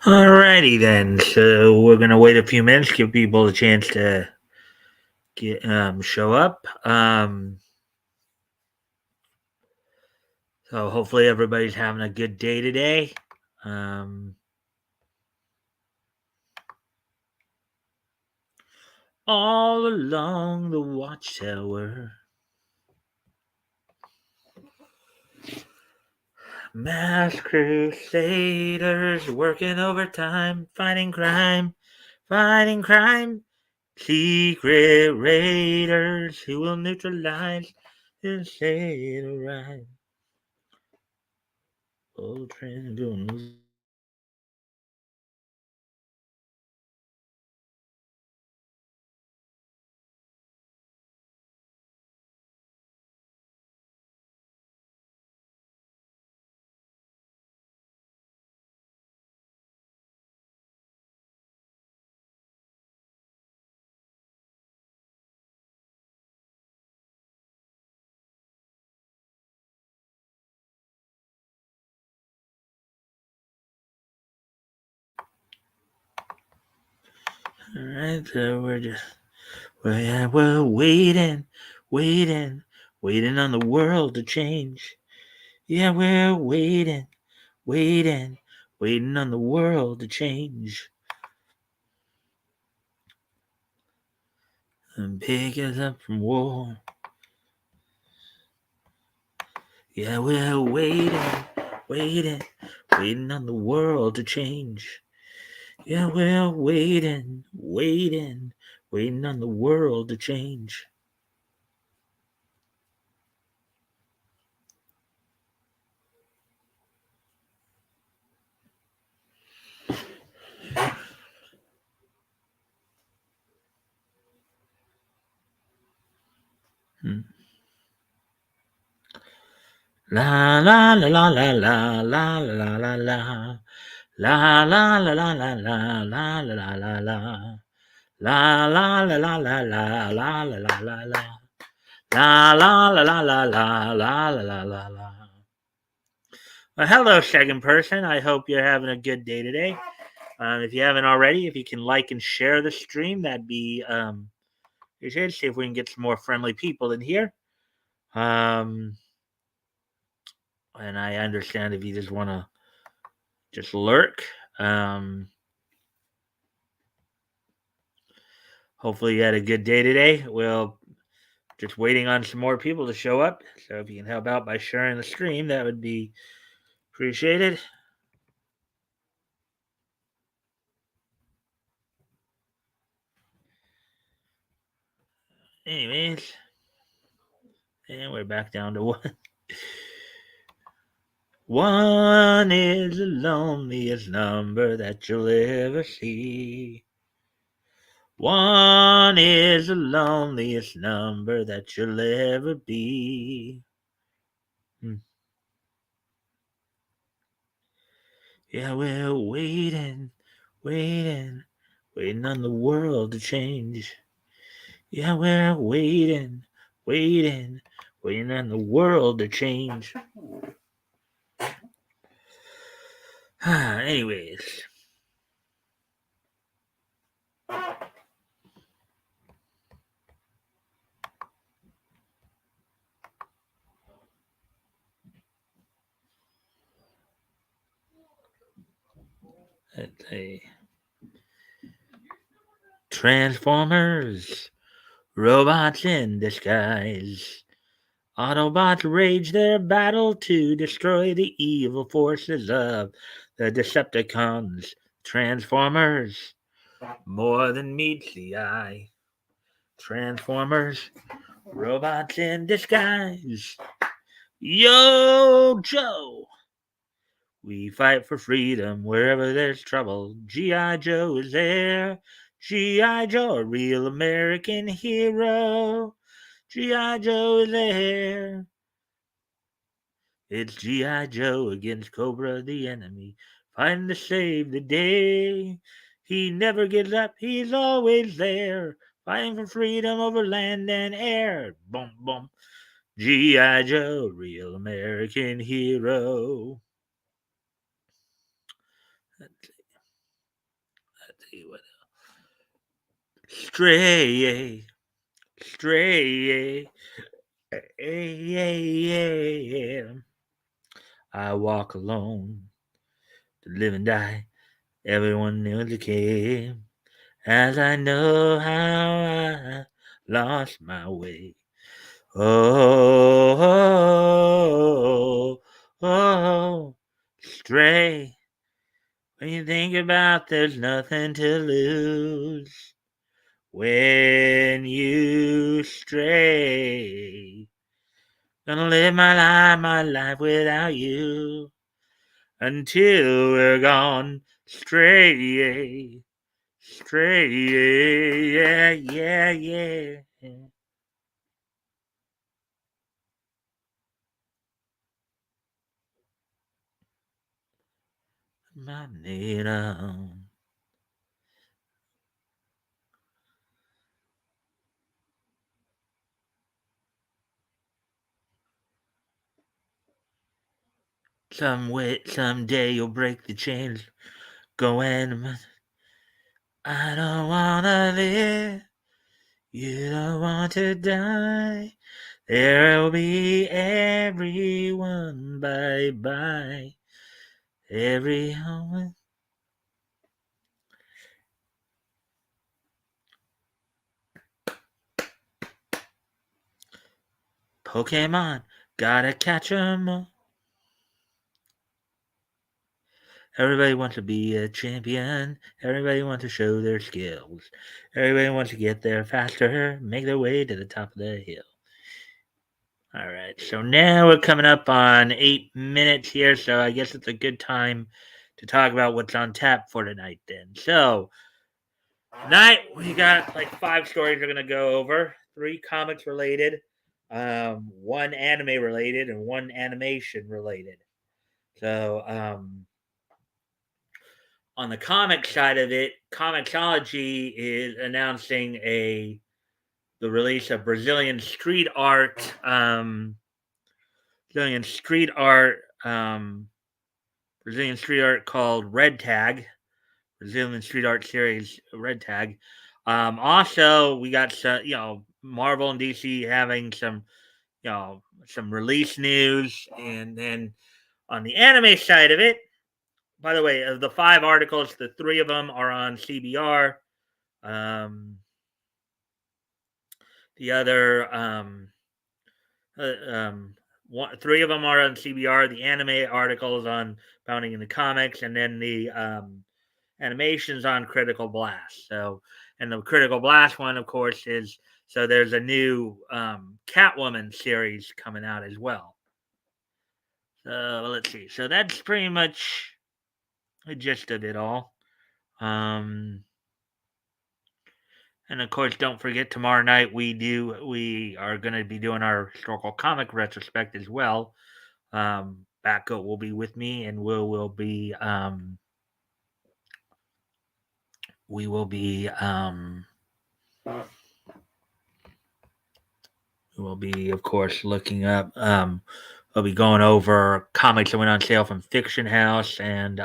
Alrighty then. So we're gonna wait a few minutes, give people a chance to get show up. So hopefully everybody's having a good day today. All along the watchtower, mass crusaders working overtime, fighting crime. Secret raiders who will neutralize and say it right. Old train doing. Alright, so we're waiting on the world to change. Yeah, we're waiting on the world to change. And pick us up from war. Yeah, we're waiting on the world to change. Yeah, we're waiting on the world to change. La la la la la la la la la la. La la la la la la la la la la. La la la la la la la la la la la. La la la la la la la la la la. Well, hello, second person. I hope you're having a good day today. If you haven't already, if you can like and share the stream, that'd be appreciated. See if we can get some more friendly people in here. And I understand if you just want to just lurk. Hopefully you had a good day today. We'll just waiting on some more people to show up. So if you can help out by sharing the stream, that would be appreciated. Anyways, and we're back down to one. One is the loneliest number that you'll ever see. One is the loneliest number that you'll ever be. Yeah, we're waiting on the world to change. Yeah, we're waiting on the world to change. Anyways. Let's see. Transformers, robots in disguise. Autobots rage their battle to destroy the evil forces of the Decepticons. Transformers, more than meets the eye. Transformers, robots in disguise. Yo, Joe! We fight for freedom wherever there's trouble. G.I. Joe is there. G.I. Joe, a real American hero. G.I. Joe is there. It's G.I. Joe against Cobra the enemy, fighting to save the day. He never gives up, he's always there, fighting for freedom over land and air. Boom, boom. G.I. Joe, real American hero. Let's see what else. Stray, stray. I walk alone to live and die. Everyone knows the came. As I know how I lost my way. Oh, stray. When you think about there's nothing to lose when you stray. Gonna live my life without you until we're gone stray. Stray, yeah, yeah, yeah. My needle. Someday you'll break the chains. Go and I don't wanna live. You don't want to die. There'll be everyone. Bye bye. Everyone. Pokemon, gotta catch 'em all. Everybody wants to be a champion. Everybody wants to show their skills. Everybody wants to get there faster, make their way to the top of the hill. All right, so now we're coming up on 8 minutes here, so I guess it's a good time to talk about what's on tap for tonight then. So, tonight we got like 5 stories we're going to go over, 3 comics related, one anime related, and one animation related. So, on the comic side of it, Comixology is announcing the release of Brazilian street art, Brazilian street art called Red Tag, Brazilian street art series Red Tag. Also, we got some, Marvel and DC having some release news, and then on the anime side of it, by the way, of the 5 articles, the 3 of them are on CBR. Um, the other, one, 3 of them are on CBR. The anime articles on Bounding in the Comics, and then the animations on Critical Blast. So, and the Critical Blast one, of course, is so there's a new Catwoman series coming out as well. So let's see. So that's pretty much the gist of it all. And of course, don't forget tomorrow night we are going to be doing our historical comic retrospect as well. Batgoat will be with me, and we will be of course looking up. We'll be going over comics that went on sale from Fiction House and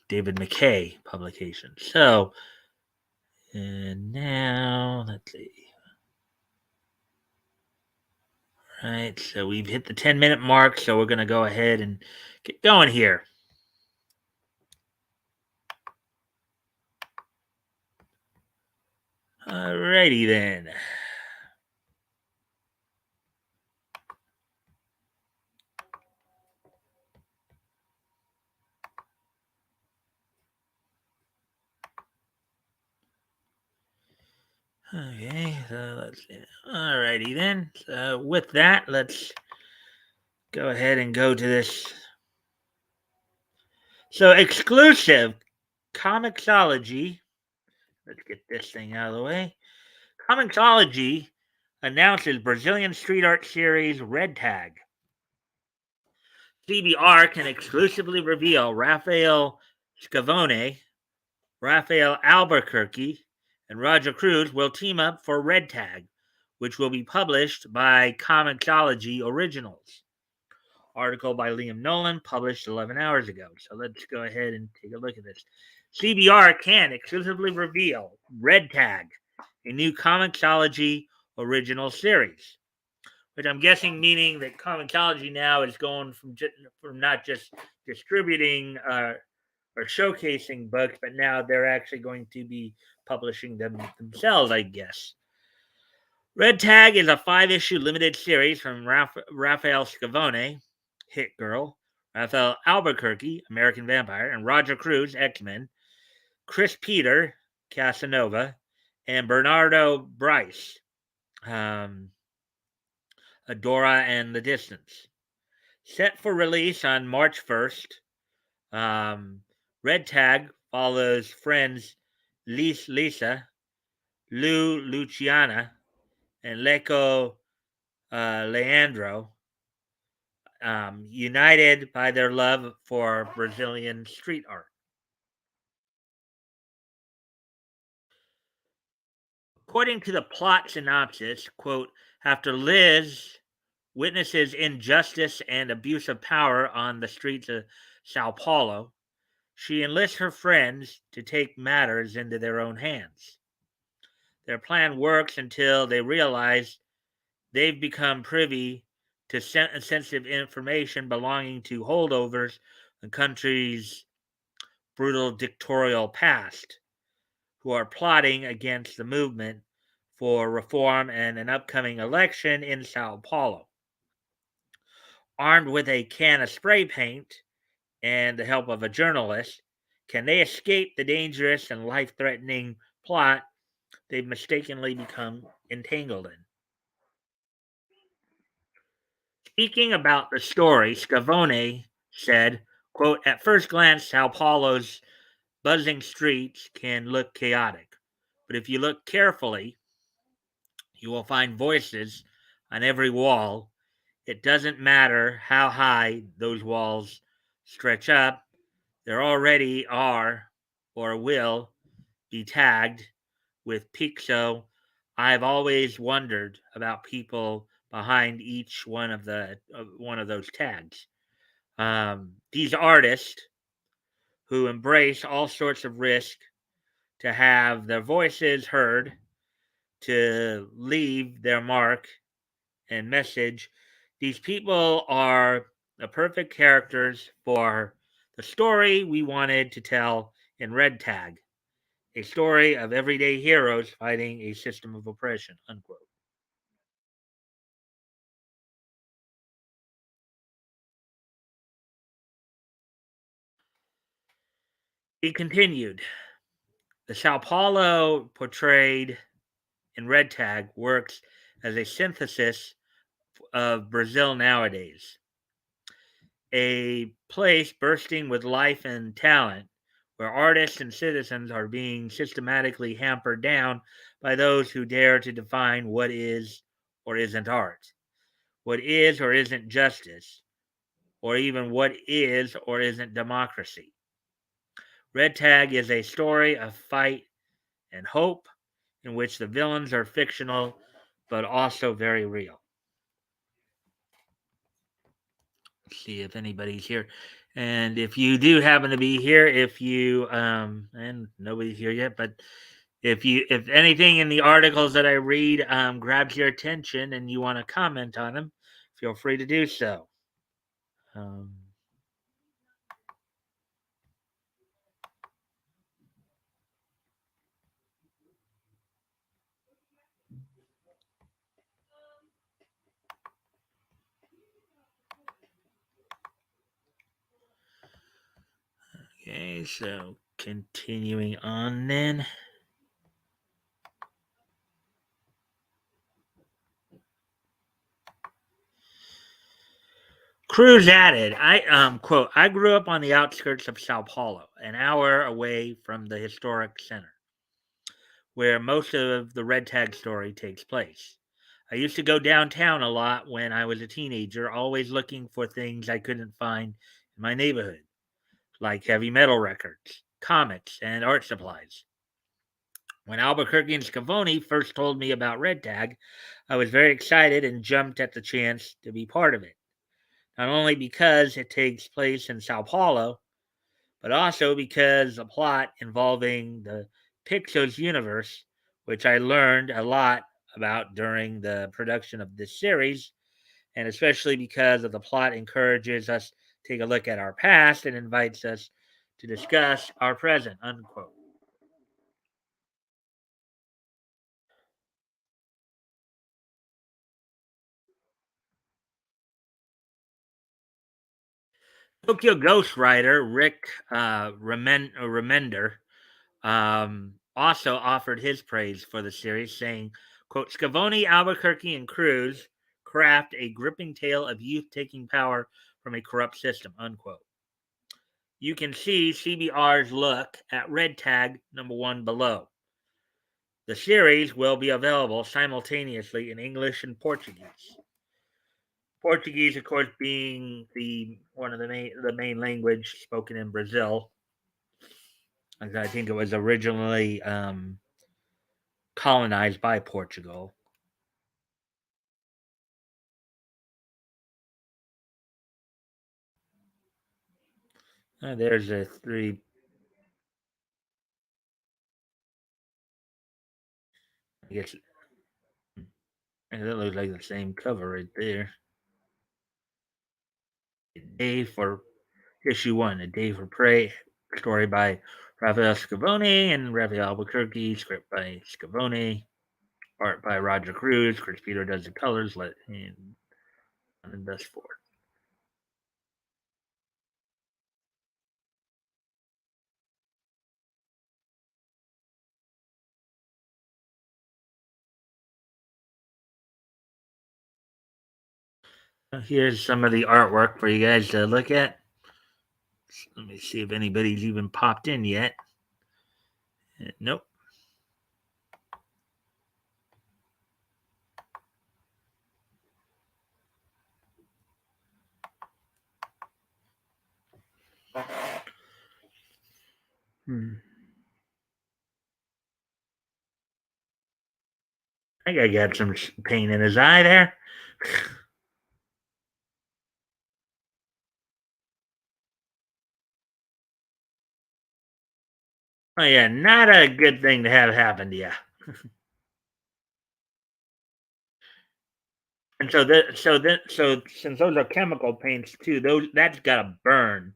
David McKay publications. So, and now let's see. All right, so we've hit the 10-minute mark, so we're gonna go ahead and get going here. Alrighty then. Okay, so let's see. Alrighty then. With that, let's go ahead and go to this. So exclusive Comixology. Let's get this thing out of the way. Comixology announces Brazilian street art series Red Tag. CBR can exclusively reveal Rafael Scavone, Rafael Albuquerque, and Roger Cruz will team up for Red Tag, which will be published by Comixology Originals. Article by Liam Nolan, published 11 hours ago. So let's go ahead and take a look at this. CBR can exclusively reveal Red Tag, a new Comixology original series, which I'm guessing meaning that Comixology now is going from not just distributing or showcasing books, but now they're actually going to be publishing them themselves, I guess. Red Tag is a 5-issue limited series from Rafael Scavone, Hit Girl, Rafael Albuquerque, American Vampire, and Roger Cruz, X-Men, Chris Peter, Casanova, and Bernardo Bryce, Adora and the Distance. Set for release on March 1st, Red Tag follows friends Lisa, Luciana, and Leco Leandro, united by their love for Brazilian street art. According to the plot synopsis, quote, after Liz witnesses injustice and abuse of power on the streets of Sao Paulo, she enlists her friends to take matters into their own hands. Their plan works until they realize they've become privy to sensitive information belonging to holdovers the country's brutal dictatorial past, who are plotting against the movement for reform and an upcoming election in Sao Paulo. Armed with a can of spray paint and the help of a journalist, can they escape the dangerous and life threatening plot they've mistakenly become entangled in? Speaking about the story, Scavone said, quote, at first glance, Sao Paulo's buzzing streets can look chaotic, but if you look carefully, you will find voices on every wall. It doesn't matter how high those walls stretch up, there already are or will be tagged with Pixo. I've always wondered about people behind each one of those tags. These artists who embrace all sorts of risk to have their voices heard, to leave their mark and message. These people are the perfect characters for the story we wanted to tell in Red Tag, a story of everyday heroes fighting a system of oppression, unquote. He continued, the Sao Paulo portrayed in Red Tag works as a synthesis of Brazil nowadays, a place bursting with life and talent, where artists and citizens are being systematically hampered down by those who dare to define what is or isn't art, what is or isn't justice, or even what is or isn't democracy. Red Tag is a story of fight and hope in which the villains are fictional but also very real. Let's see if anybody's here. And if you do happen to be here, if you and nobody's here yet, but if anything in the articles that I read grabs your attention and you want to comment on them, feel free to do so. Um, okay, so continuing on then. Cruz added, quote, I grew up on the outskirts of Sao Paulo, an hour away from the historic center, where most of the red tag story takes place. I used to go downtown a lot when I was a teenager, always looking for things I couldn't find in my neighborhood, like heavy metal records, comics, and art supplies. When Albuquerque and Scavone first told me about Red Tag, I was very excited and jumped at the chance to be part of it. Not only because it takes place in Sao Paulo, but also because the plot involving the Pixos universe, which I learned a lot about during the production of this series, and especially because of the plot encourages us to take a look at our past and invites us to discuss our present, unquote. Tokyo Ghost writer Rick Remender also offered his praise for the series, saying, quote, Scavone, Albuquerque, and Cruz craft a gripping tale of youth taking power from a corrupt system, unquote. You can see CBR's look at Red Tag number 1 below. The series will be available simultaneously in English and Portuguese. Portuguese, of course, being the one of the main language spoken in Brazil. I think it was originally colonized by Portugal. There's a three. I guess that looks like the same cover right there. A Day for Issue 1, A Day for Prey, story by Rafael Scavone and Rafael Albuquerque, script by Scavone, art by Roger Cruz. Chris Peter does the colors, and thus forth. Here's some of the artwork for you guys to look at. Let me see if anybody's even popped in yet. Nope. Hmm. I think I got some pain in his eye there. Oh yeah, not a good thing to have happen to you. And so since those are chemical paints too, that's gotta burn.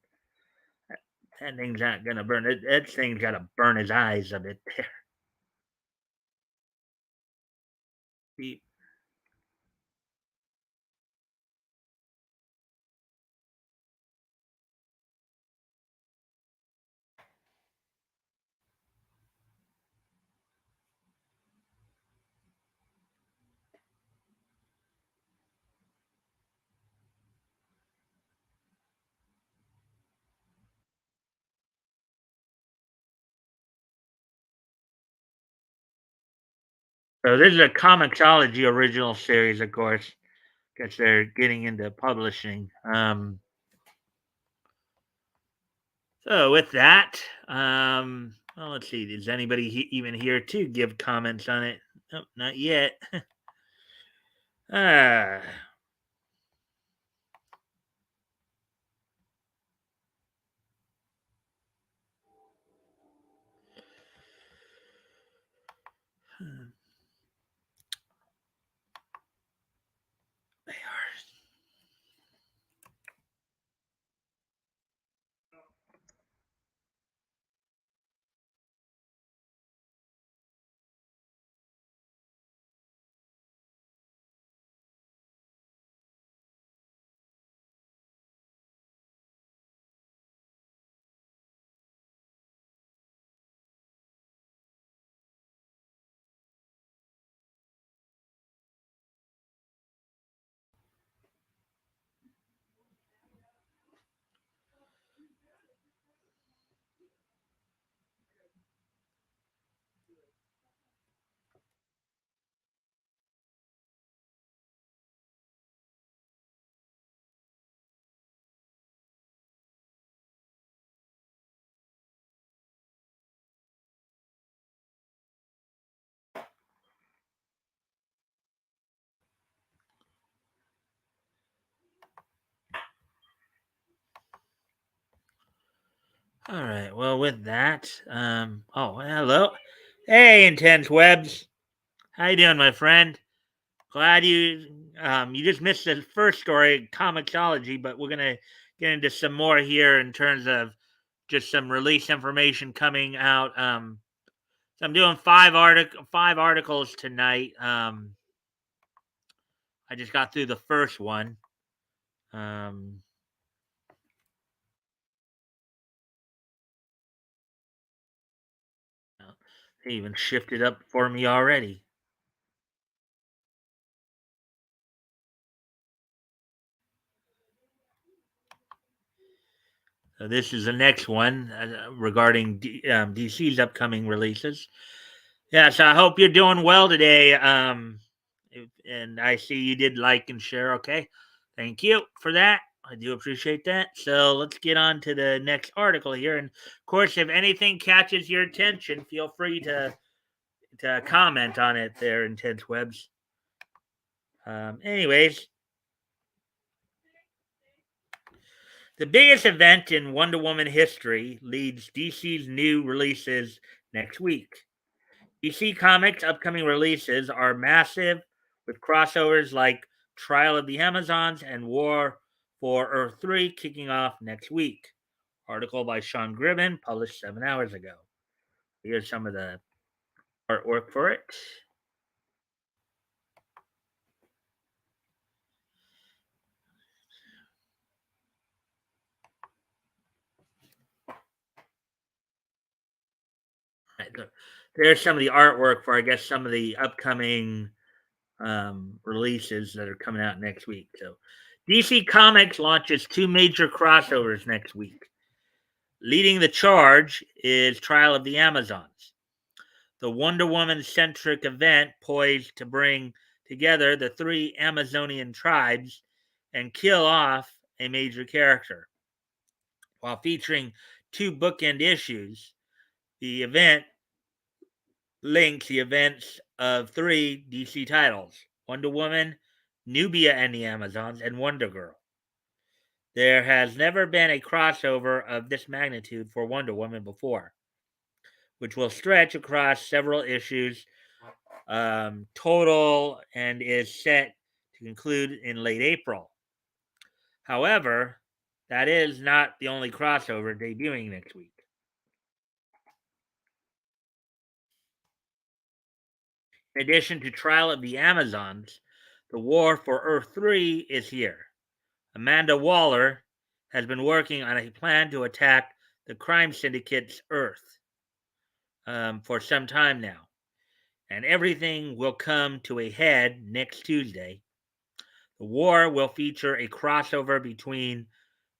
That thing's not gonna burn. That thing's gotta burn his eyes a bit there. So this is a Comixology original series, of course, because they're getting into publishing. So with that, well, let's see. Is anybody even here to give comments on it? Nope, not yet. Ah, they are. All right. Well, with that, hello. Hey, Intense Webs. How you doing, my friend? Glad you just missed the first story, Comixology, but we're gonna get into some more here in terms of just some release information coming out. So I'm doing five articles tonight. I just got through the first one. Um, they even shifted up for me already. So this is the next one regarding DC's upcoming releases. Yeah, so I hope you're doing well today. And I see you did like and share. Okay, thank you for that. I do appreciate that. So let's get on to the next article here. And of course, if anything catches your attention, feel free to comment on it there, Intense Webs. Anyways, the biggest event in Wonder Woman history leads DC's new releases next week. DC Comics' upcoming releases are massive, with crossovers like Trial of the Amazons and War for Earth 3 kicking off next week. Article by Sean Gribben, published 7 hours ago. Here's some of the artwork for it. Right, there's some of the artwork for, I guess, some of the upcoming releases that are coming out next week. So, DC Comics launches two major crossovers next week. Leading the charge is Trial of the Amazons, the Wonder Woman centric event poised to bring together the three Amazonian tribes and kill off a major character. While featuring two bookend issues, the event links the events of three DC titles: Wonder Woman, Nubia and the Amazons, and Wonder Girl. There has never been a crossover of this magnitude for Wonder Woman before, which will stretch across several issues total and is set to conclude in late April. However, that is not the only crossover debuting next week. In addition to Trial of the Amazons, the War for Earth 3 is here. Amanda Waller has been working on a plan to attack the crime syndicate's Earth for some time now, and everything will come to a head next Tuesday. The war will feature a crossover between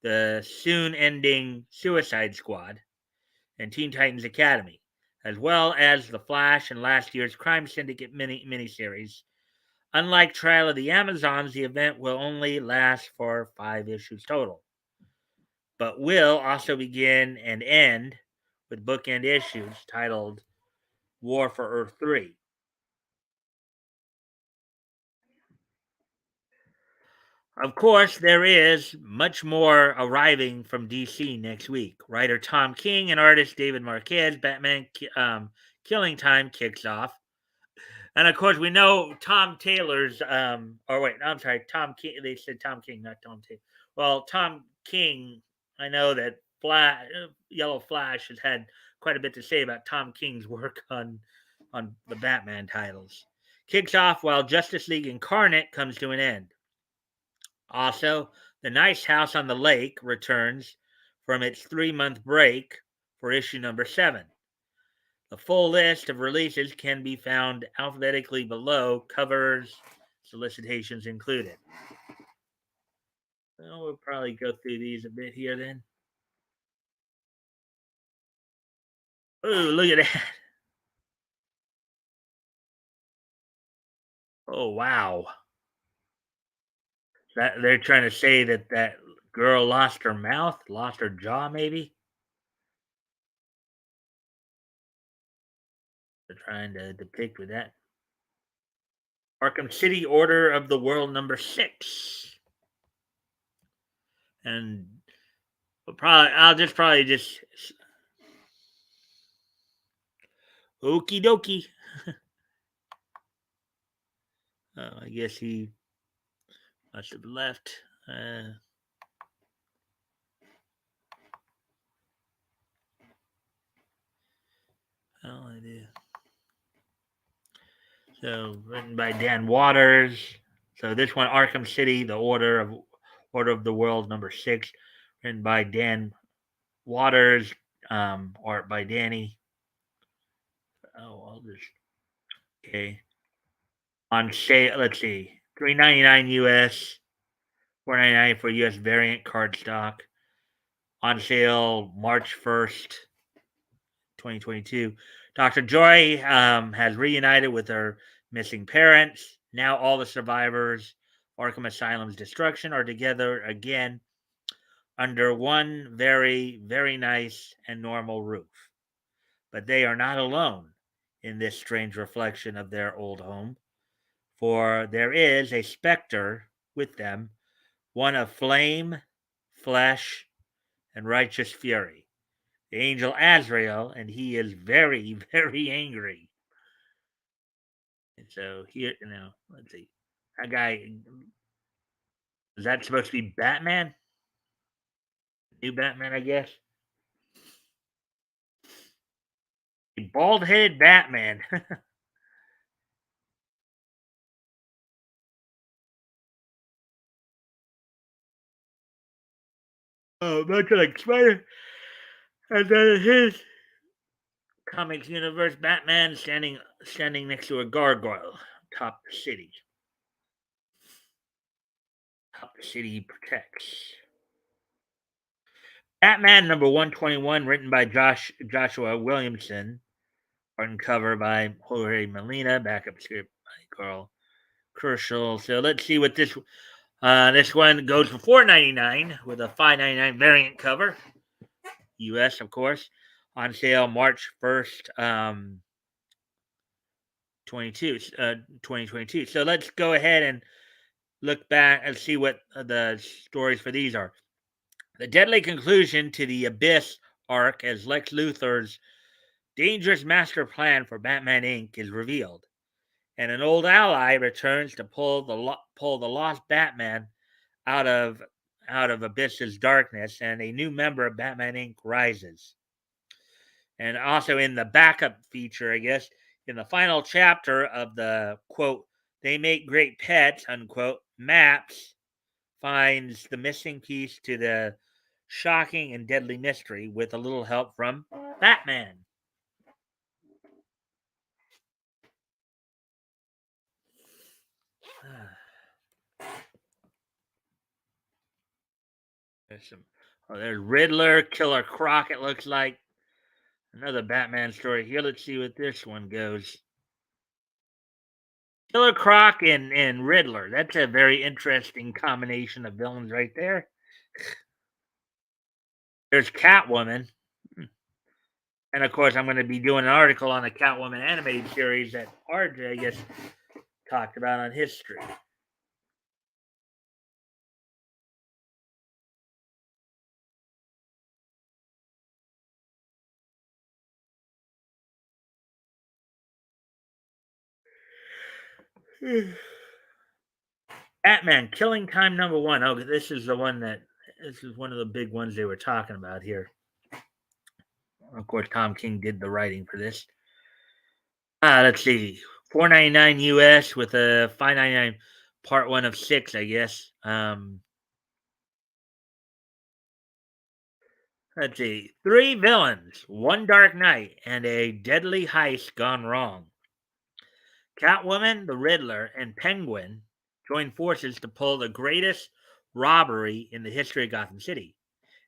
the soon ending Suicide Squad and Teen Titans Academy, as well as The Flash and last year's Crime Syndicate miniseries. Unlike Trial of the Amazons, the event will only last for 5 issues total, but will also begin and end with bookend issues titled War for Earth 3. Of course, there is much more arriving from DC next week. Writer Tom King and artist David Marquez, Batman Killing Time kicks off. And of course, we know Tom Taylor's, or wait, I'm sorry, Tom King. They said Tom King, not Tom Taylor. Well, Tom King, I know that Yellow Flash has had quite a bit to say about Tom King's work on the Batman titles. Kicks off while Justice League Incarnate comes to an end. Also, The Nice House on the Lake returns from its 3 month break for issue number 7. The full list of releases can be found alphabetically below, covers, solicitations included. Well, we'll probably go through these a bit here then. Oh, look at that. Oh, wow. That they're trying to say that girl lost her mouth, lost her jaw, maybe. They're trying to depict with that. Arkham City Order of the World number 6. And I'll just Okie dokie. I guess he must have left. Oh, I do. So written by Dan Waters. So this one, Arkham City, the Order of the World #6, written by Dan Waters, art by Danny. Oh, I'll just okay. On sale, let's see, $3.99 US, $4.99 for US variant cardstock. On sale March 1st, 2022. Dr. Joy has reunited with her missing parents. Now all the survivors Arkham Asylum's destruction are together again under one very, very nice and normal roof. But they are not alone in this strange reflection of their old home, for there is a specter with them, one of flame, flesh, and righteous fury, the angel Azrael, and he is very, very angry. And so here, let's see. That guy, is that supposed to be Batman? New Batman, I guess. A bald headed Batman. Oh, much like Spider. And then his comics universe, Batman standing next to a gargoyle top the city. Top the city he protects. Batman #121, written by Joshua Williamson, art and cover by Jorge Molina, backup script by Carl Kerschel. So let's see what this one goes for $4.99 with a $5.99 variant cover, US of course, on sale March 1st, 2022. So let's go ahead and look back and see what the stories for these are. The deadly conclusion to the Abyss arc as Lex Luthor's dangerous master plan for Batman Inc. is revealed, and an old ally returns to pull the lost Batman out of Abyss's darkness, and a new member of Batman Inc. rises. And also in the backup feature, I guess, in the final chapter of the quote, "They make great pets," unquote, Maps finds the missing piece to the shocking and deadly mystery with a little help from Batman. There's Riddler, Killer Croc, it looks like. Another Batman story here. Let's see what this one goes. Killer Croc and Riddler. That's a very interesting combination of villains right there. There's Catwoman. And of course, I'm going to be doing an article on the Catwoman animated series that RJ, I guess, talked about on his stream. Batman Killing Time #1. Oh, this is one of the big ones they were talking about here. Of course, Tom King did the writing for this. Let's see, $4.99 US with a $5.99 part 1 of 6, I guess. Let's see, 3 villains, 1 dark night, and a deadly heist gone wrong. Catwoman, the Riddler, and Penguin join forces to pull the greatest robbery in the history of Gotham City.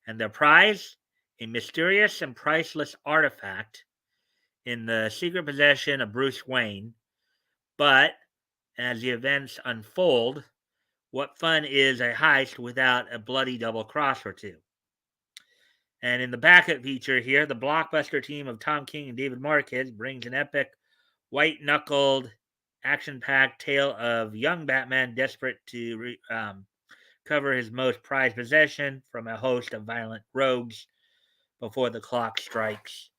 And their prize? A mysterious and priceless artifact in the secret possession of Bruce Wayne. But as the events unfold, what fun is a heist without a bloody double cross or two? And in the backup feature here, the blockbuster team of Tom King and David Marquez brings an epic, white knuckled, action packed tale of young Batman desperate to cover his most prized possession from a host of violent rogues before the clock strikes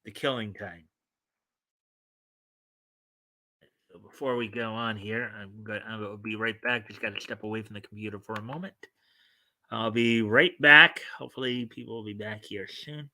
the killing time. before we go on here, I will be right back. Just got to step away from the computer for a moment. I'll be right back. Hopefully, people will be back here soon.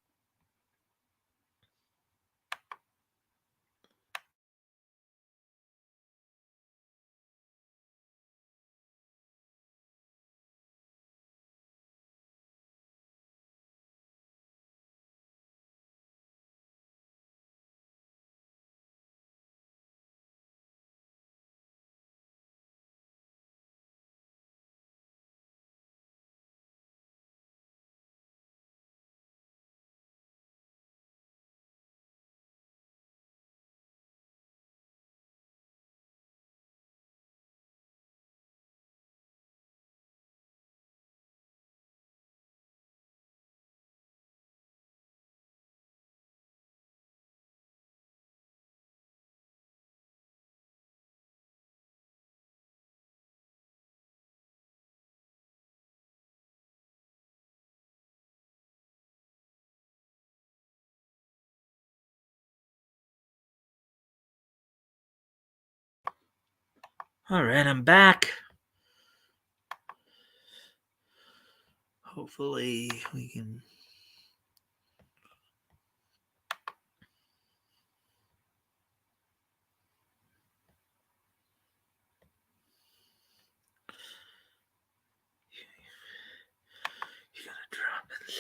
All right, I'm back. Hopefully, we can. You gotta drop it.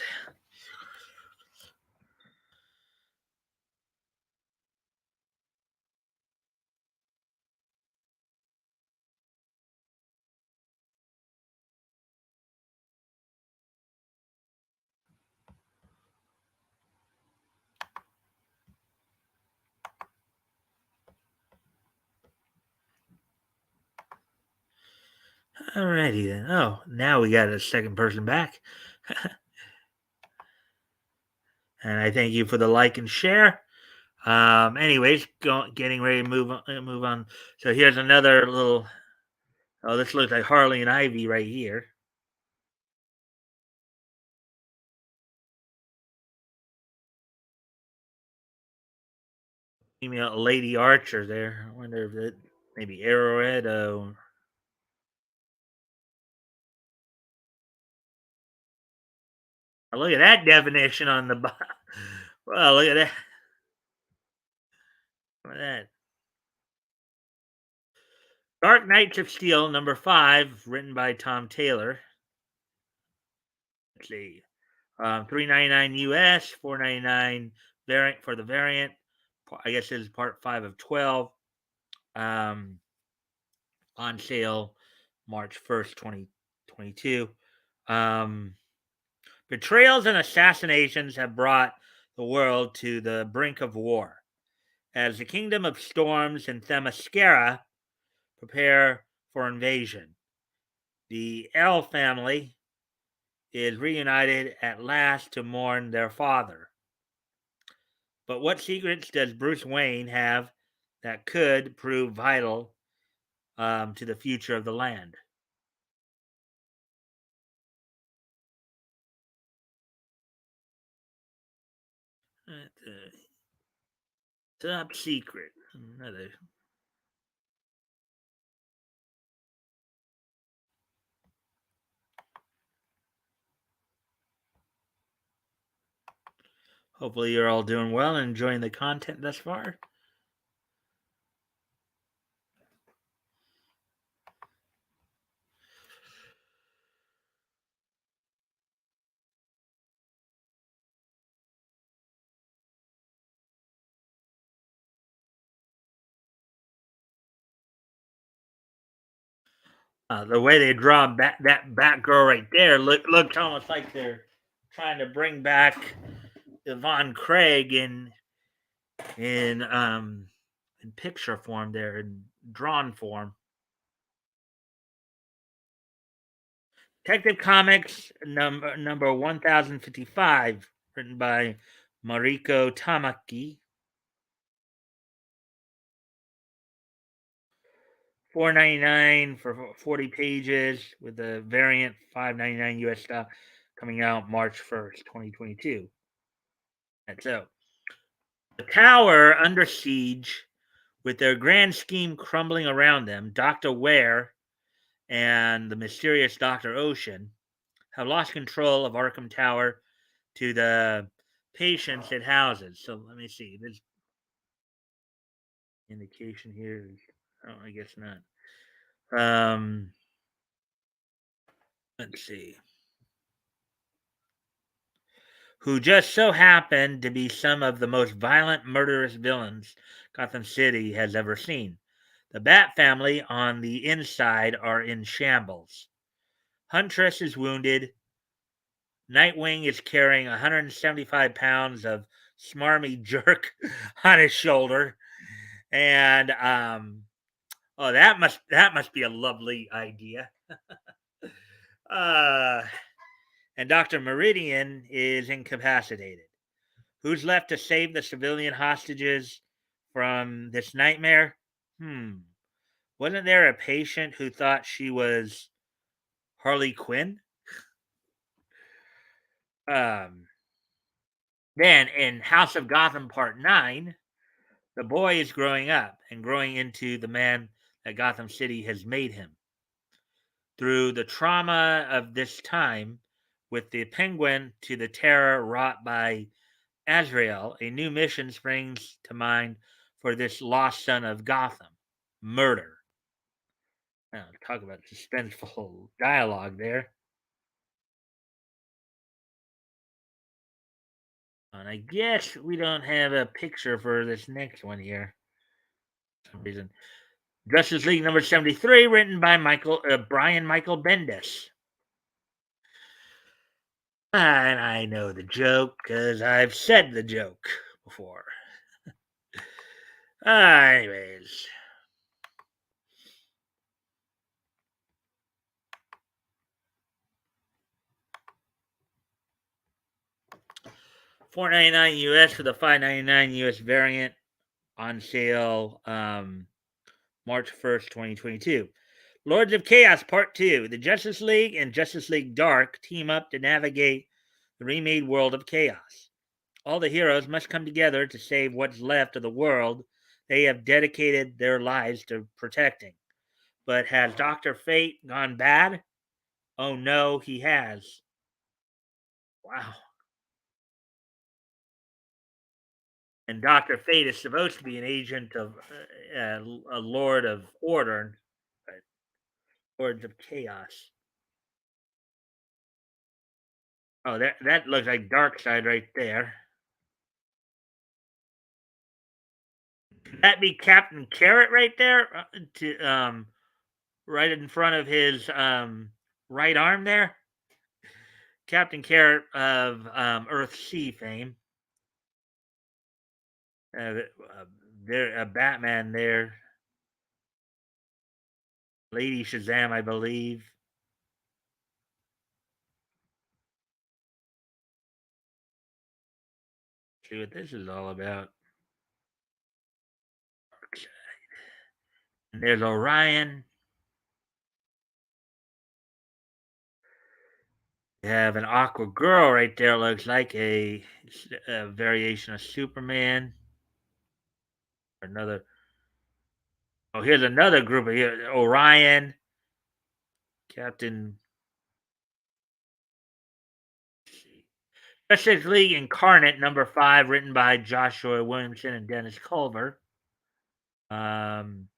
Alrighty then. Oh, now we got a second person back. And I thank you for the like and share. Anyways, getting ready to move on. So here's another little. Oh, this looks like Harley and Ivy right here. Female Lady Archer there. I wonder if it maybe Arrowhead. Look at that definition on the bottom. Well, look at that. Look at that. Dark Knights of Steel #5, written by Tom Taylor. Let's see. $3.99 US, $4.99 variant for the variant. I guess this is part 5 of 12. On sale March 1st, 2022. Betrayals and assassinations have brought the world to the brink of war. As the Kingdom of Storms and Themyscira prepare for invasion, the Elle family is reunited at last to mourn their father. But what secrets does Bruce Wayne have that could prove vital to the future of the land? Top secret. Another. Hopefully, you're all doing well and enjoying the content thus far. The way they draw that Batgirl right there looks almost like they're trying to bring back Yvonne Craig in picture form there, in drawn form. Detective Comics number 1055, written by Mariko Tamaki. $4.99 for 40 pages with the variant $5.99 US stock, coming out March 1st, 2022. And so, the tower under siege With their grand scheme crumbling around them, Dr. Ware and the mysterious Dr. Ocean have lost control of Arkham Tower to the patients it houses. So let me see. This indication here is, oh, I guess not. Let's see. Who just so happen to be some of the most violent, murderous villains Gotham City has ever seen. The Bat family on the inside are in shambles. Huntress is wounded. Nightwing is carrying 175 pounds of smarmy jerk on his shoulder, and oh, that must be a lovely idea. Uh, and Doctor Meridian is incapacitated. Who's left to save the civilian hostages from this nightmare? Hmm. Wasn't there a patient who thought she was Harley Quinn? Um, then in House of Gotham Part 9, the boy is growing up and growing into the man that Gotham City has made him. Through the trauma of this time, with the penguin to the terror wrought by Azrael, a new mission springs to mind for this lost son of Gotham: murder. Now, talk about suspenseful dialogue there. And I guess we don't have a picture for this next one here for some reason. Justice League number 73, written by Brian Michael Bendis. And I know the joke because I've said the joke before. Anyways. $4.99 US for the $5.99 US variant, on sale March 1st, 2022. Lords of Chaos Part 2. The Justice League and Justice League Dark team up to navigate the remade world of chaos. All the heroes must come together to save what's left of the world they have dedicated their lives to protecting. But has Dr. Fate gone bad? Oh no, he has. Wow. And Dr. Fate is supposed to be an agent of a Lord of Order, Lords of Chaos. Oh, that looks like Darkseid right there. Could that be Captain Carrot right there? Right in front of his right arm there? Captain Carrot of Earth Sea fame. Uh, there, Batman there. Lady Shazam, I believe. See what this is all about. And there's Orion. You have an Aqua Girl right there. Looks like a variation of Superman. Another. Oh, here's another group of here. Orion, Captain. Justice League Incarnate number 5, written by Joshua Williamson and Dennis Culver. Um,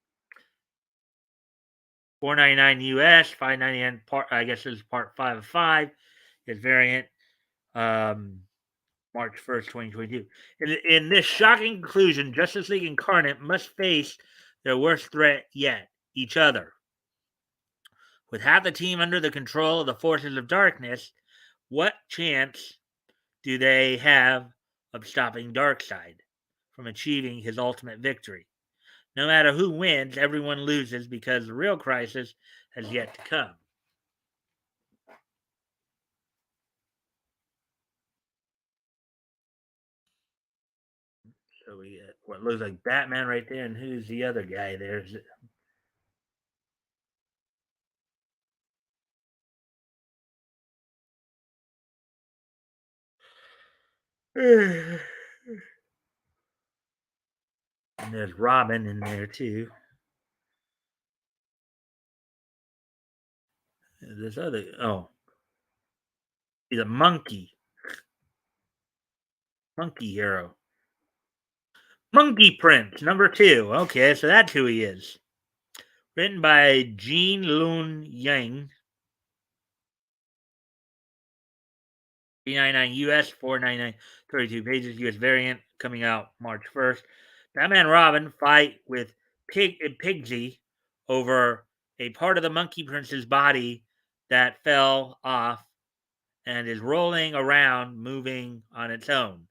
$4.99 US, $5.99 part. I guess this is part 5 of 5. His variant, um, March 1st, 2022. In this shocking conclusion, Justice League Incarnate must face their worst threat yet: each other. With half the team under the control of the forces of darkness, what chance do they have of stopping Darkseid from achieving his ultimate victory? No matter who wins, everyone loses because the real crisis has yet to come. So we get what looks like Batman right there, and who's the other guy there? And there's Robin in there too. This other he's a monkey hero. Monkey Prince #2. Okay, so that's who he is. Written by Jean Lun Yang. 399 US, 499, 32 pages, US variant, coming out March 1st. Batman and Robin fight with Pigsy over a part of the Monkey Prince's body that fell off and is rolling around, moving on its own.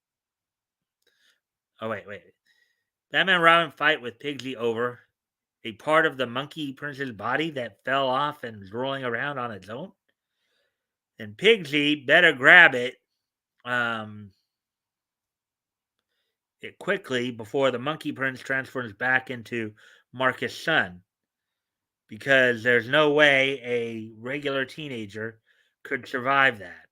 Oh, wait. Batman and Robin fight with Pigsy over a part of the Monkey Prince's body that fell off and is rolling around on its own. And Pigsy better grab it quickly before the Monkey Prince transforms back into Marcus' son, because there's no way a regular teenager could survive that.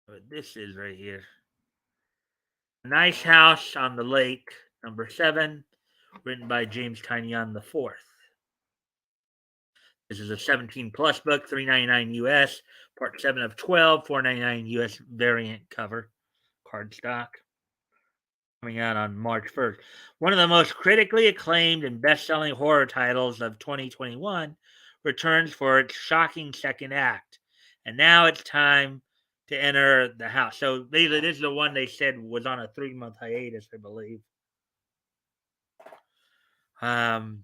But this is right here. Nice House on the Lake, #7, written by James Tynion IV. This is a 17 plus book, $3.99 US, part 7 of 12, $4.99 US variant cover, cardstock. Coming out on March 1st. One of the most critically acclaimed and best selling horror titles of 2021 returns for its shocking second act. And now it's time to enter the house. So basically, this is the one they said was on a 3-month hiatus, I believe. The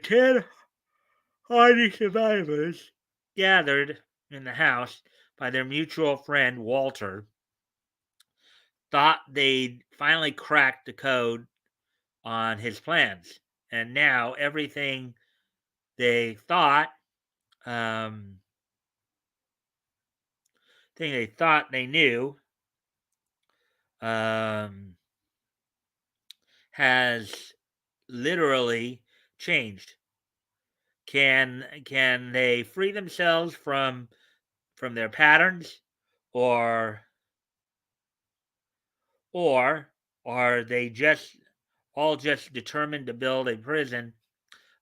10 hardy survivors gathered in the house by their mutual friend Walter thought they'd finally cracked the code on his plans. And now everything they thought, they knew, has literally changed. Can they free themselves from their patterns, or are they just determined to build a prison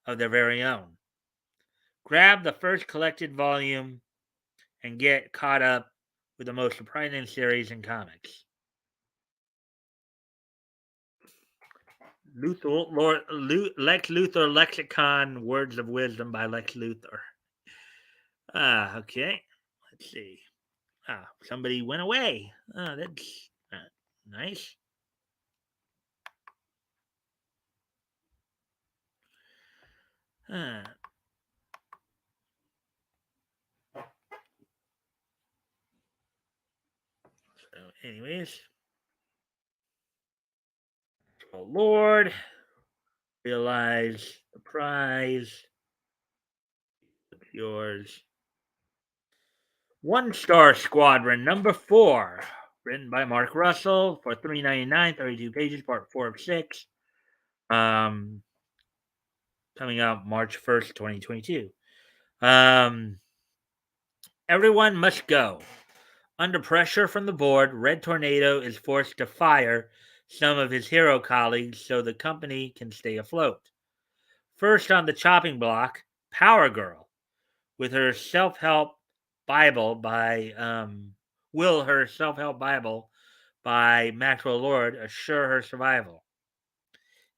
of their very own? Grab the first collected volume and get caught up with the most surprising series in comics. Lex Luthor Lexicon Words of Wisdom by Lex Luthor. Okay. Let's see. Somebody went away. That's nice. So anyways. Oh, Lord. Realize the prize. It's yours. One Star Squadron #4, written by Mark Russell for $3.99, 32 pages, part 4 of 6. Coming out March 1st, 2022. Everyone must go. Under pressure from the board, Red Tornado is forced to fire some of his hero colleagues so the company can stay afloat. First on the chopping block, Power Girl, with her self-help Bible by will her self-help Bible by Maxwell Lord assure her survival?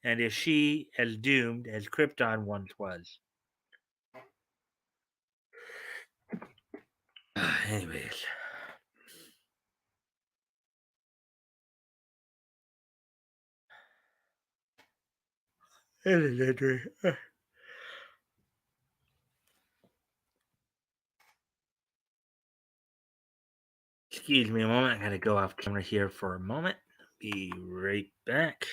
And is she as doomed as Krypton once was? Anyways. Excuse me a moment. I gotta go off camera here for a moment. Be right back.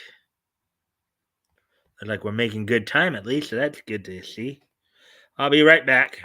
Looks like we're making good time at least, so that's good to see. I'll be right back.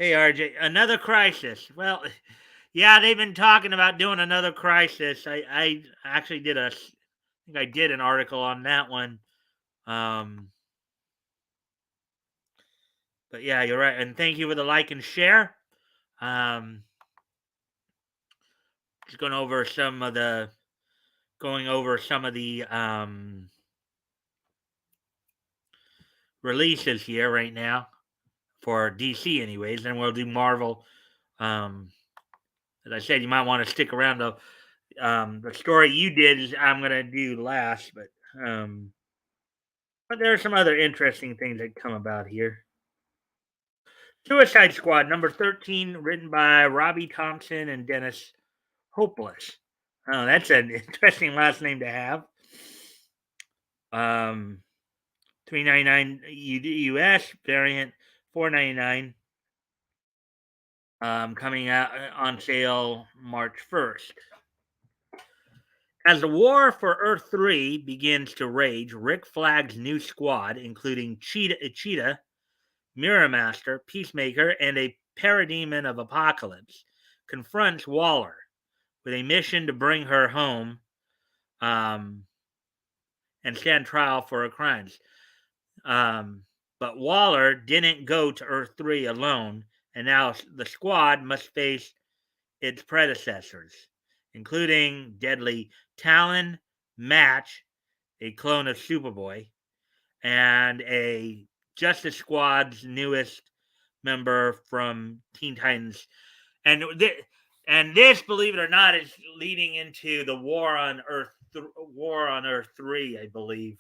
Hey, RJ, another crisis. Well, yeah, they've been talking about doing another crisis. I actually I think I did an article on that one. Um, but yeah, you're right. And thank you for the like and share. Um, just going over some of the releases here right now for DC, anyways. Then we'll do Marvel. Um, as I said, you might want to stick around though. The story you did is I'm gonna do last, but there are some other interesting things that come about here. Suicide Squad number 13, written by Robbie Thompson and Dennis Hopeless. Oh, that's an interesting last name to have. Um, $3.99 US variant, $4.99. Coming out on sale March 1st. As the war for Earth 3 begins to rage, Rick Flag's new squad, including Cheetah, Mirror Master, Peacemaker, and a parademon of Apocalypse, confronts Waller with a mission to bring her home um, and stand trial for her crimes. Um, but Waller didn't go to Earth 3 alone, and now the squad must face its predecessors, including Deadly Talon, Match, a clone of Superboy, and a Justice Squad's newest member from Teen Titans. And this, believe it or not, is leading into the War on Earth 3, I believe.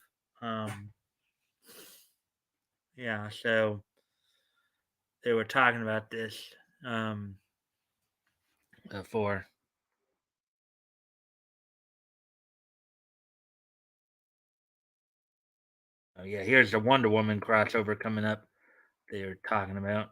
Yeah, so they were talking about this before. Oh yeah, here's the Wonder Woman crossover coming up. They were talking about.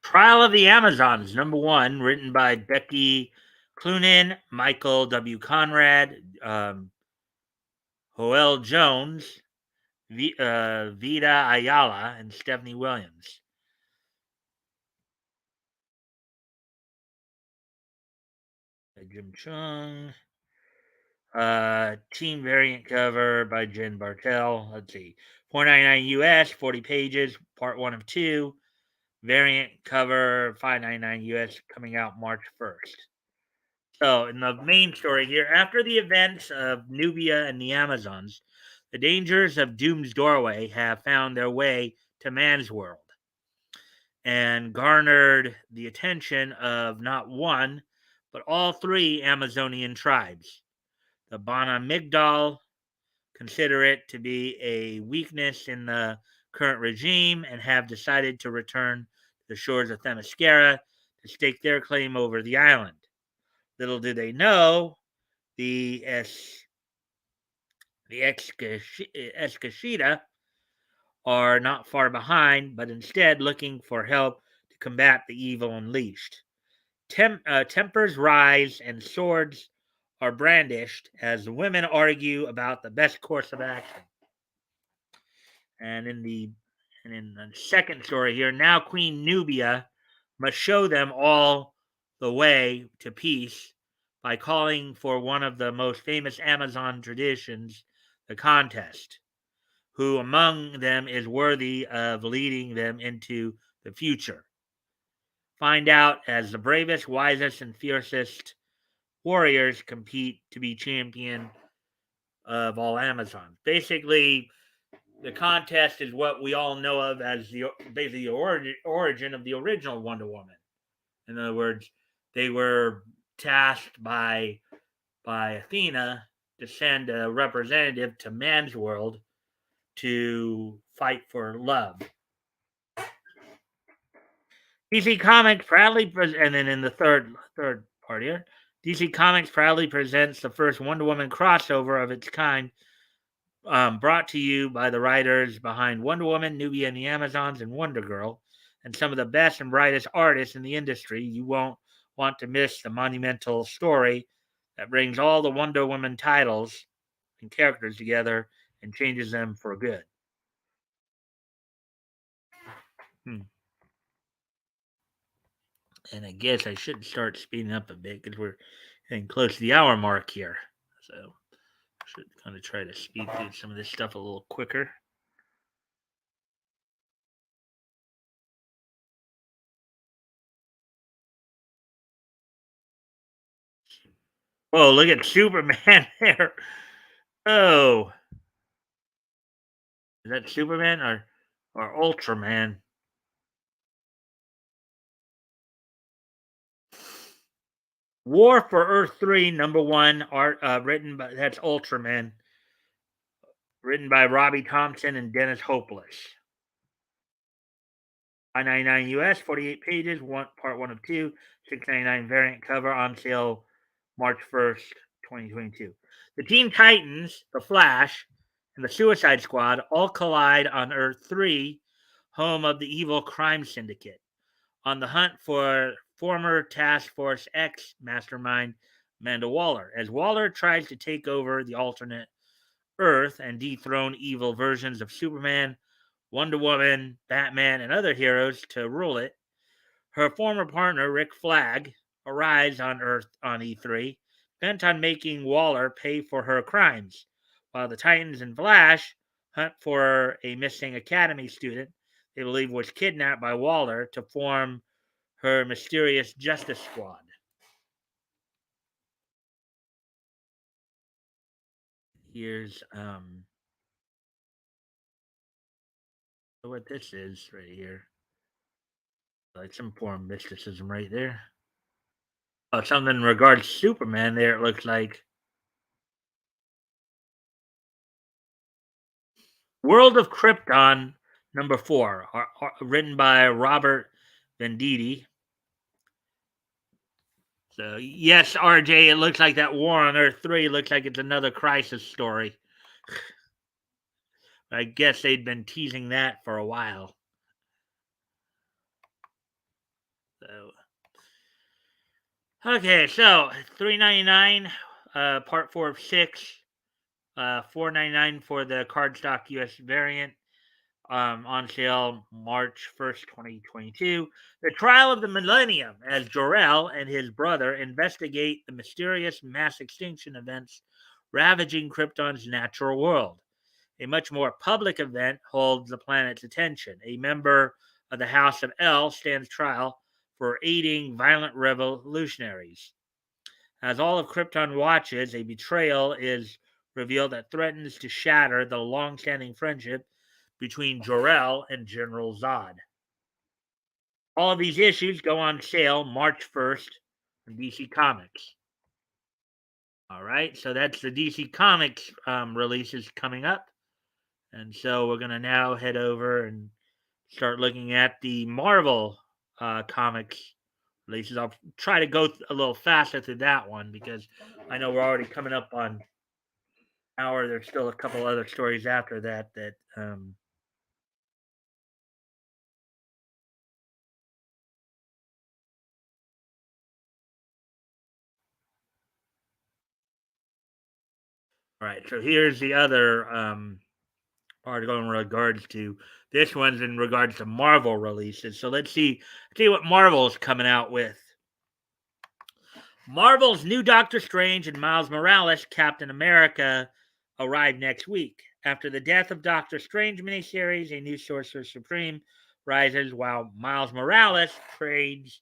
Trial of the Amazons, number 1, written by Becky Cloonan, Michael W. Conrad, Joel Jones, Vida Ayala, and Stephanie Williams. Jim Chung. Team variant cover by Jen Bartel. Let's see. $4.99 US, 40 pages, part 1 of 2. Variant cover $5.99 US, coming out March 1st. So, in the main story here, after the events of Nubia and the Amazons, the dangers of Doom's Doorway have found their way to man's world and garnered the attention of not one, but all 3 Amazonian tribes. The Bana Migdal consider it to be a weakness in the current regime and have decided to return to the shores of Themyscira to stake their claim over the island. Little do they know, the Eskashita are not far behind, but instead looking for help to combat the evil unleashed. Tempers rise and swords are brandished as the women argue about the best course of action. And in the second story here, now Queen Nubia must show them all the way to peace by calling for one of the most famous Amazon traditions, the contest. Who among them is worthy of leading them into the future? Find out as the bravest, wisest, and fiercest warriors compete to be champion of all Amazons. Basically, the contest is what we all know of as basically the origin of the original Wonder Woman. In other words, they were tasked by Athena to send a representative to man's world to fight for love. DC Comics proudly and then in the third part here, DC Comics proudly presents the first Wonder Woman crossover of its kind brought to you by the writers behind Wonder Woman, Nubia and the Amazons, and Wonder Girl, and some of the best and brightest artists in the industry. You won't want to miss the monumental story that brings all the Wonder Woman titles and characters together and changes them for good. Hmm. And I guess I should start speeding up a bit because we're getting close to the hour mark here. So I should kind of try to speed through some of this stuff a little quicker. Whoa, look at Superman there. Oh, is that Superman or Ultraman? War for Earth 3, number one, art written by that's Ultraman, written by Robbie Thompson and Dennis Hopeless. 5.99 US, 48 pages, part one of two, 6.99 variant cover on sale March 1st, 2022. The Teen Titans, the Flash, and the Suicide Squad all collide on Earth 3, home of the evil crime syndicate, on the hunt for former Task Force X mastermind Amanda Waller, as Waller tries to take over the alternate Earth and dethrone evil versions of Superman, Wonder Woman, Batman, and other heroes to rule it. Her former partner, Rick Flag, arrives on Earth on E3, bent on making Waller pay for her crimes, while the Titans and Flash hunt for a missing Academy student they believe was kidnapped by Waller to form her mysterious Justice Squad. Here's what this is right here. Like some form of mysticism right there. Oh, something in regards to Superman there, it looks like. World of Krypton, number 4, written by Robert Venditti. So, yes, RJ, it looks like that War on Earth 3 looks like it's another crisis story. I guess they'd been teasing that for a while. So, okay, so $3.99, part 4 of 6, $4.99 for the cardstock US variant. On sale March 1st, 2022. The trial of the Millennium, as Jor-El and his brother investigate the mysterious mass extinction events ravaging Krypton's natural world. A much more public event holds the planet's attention. A member of the House of El stands trial for aiding violent revolutionaries. As all of Krypton watches, a betrayal is revealed that threatens to shatter the long-standing friendship between Jor-El and General Zod. All of these issues go on sale March 1st on DC Comics. All right, so that's the DC Comics releases coming up. And so we're going to now head over and start looking at the Marvel comics releases. I'll try to go a little faster through that one because I know we're already coming up on an hour. There's still a couple other stories after that all right, so here's the other article in regards to this one's in regards to Marvel releases. So let's see what Marvel's coming out with. Marvel's new Doctor Strange and Miles Morales Captain America arrive next week. After the death of Doctor Strange miniseries, a new Sorcerer Supreme rises while Miles Morales trades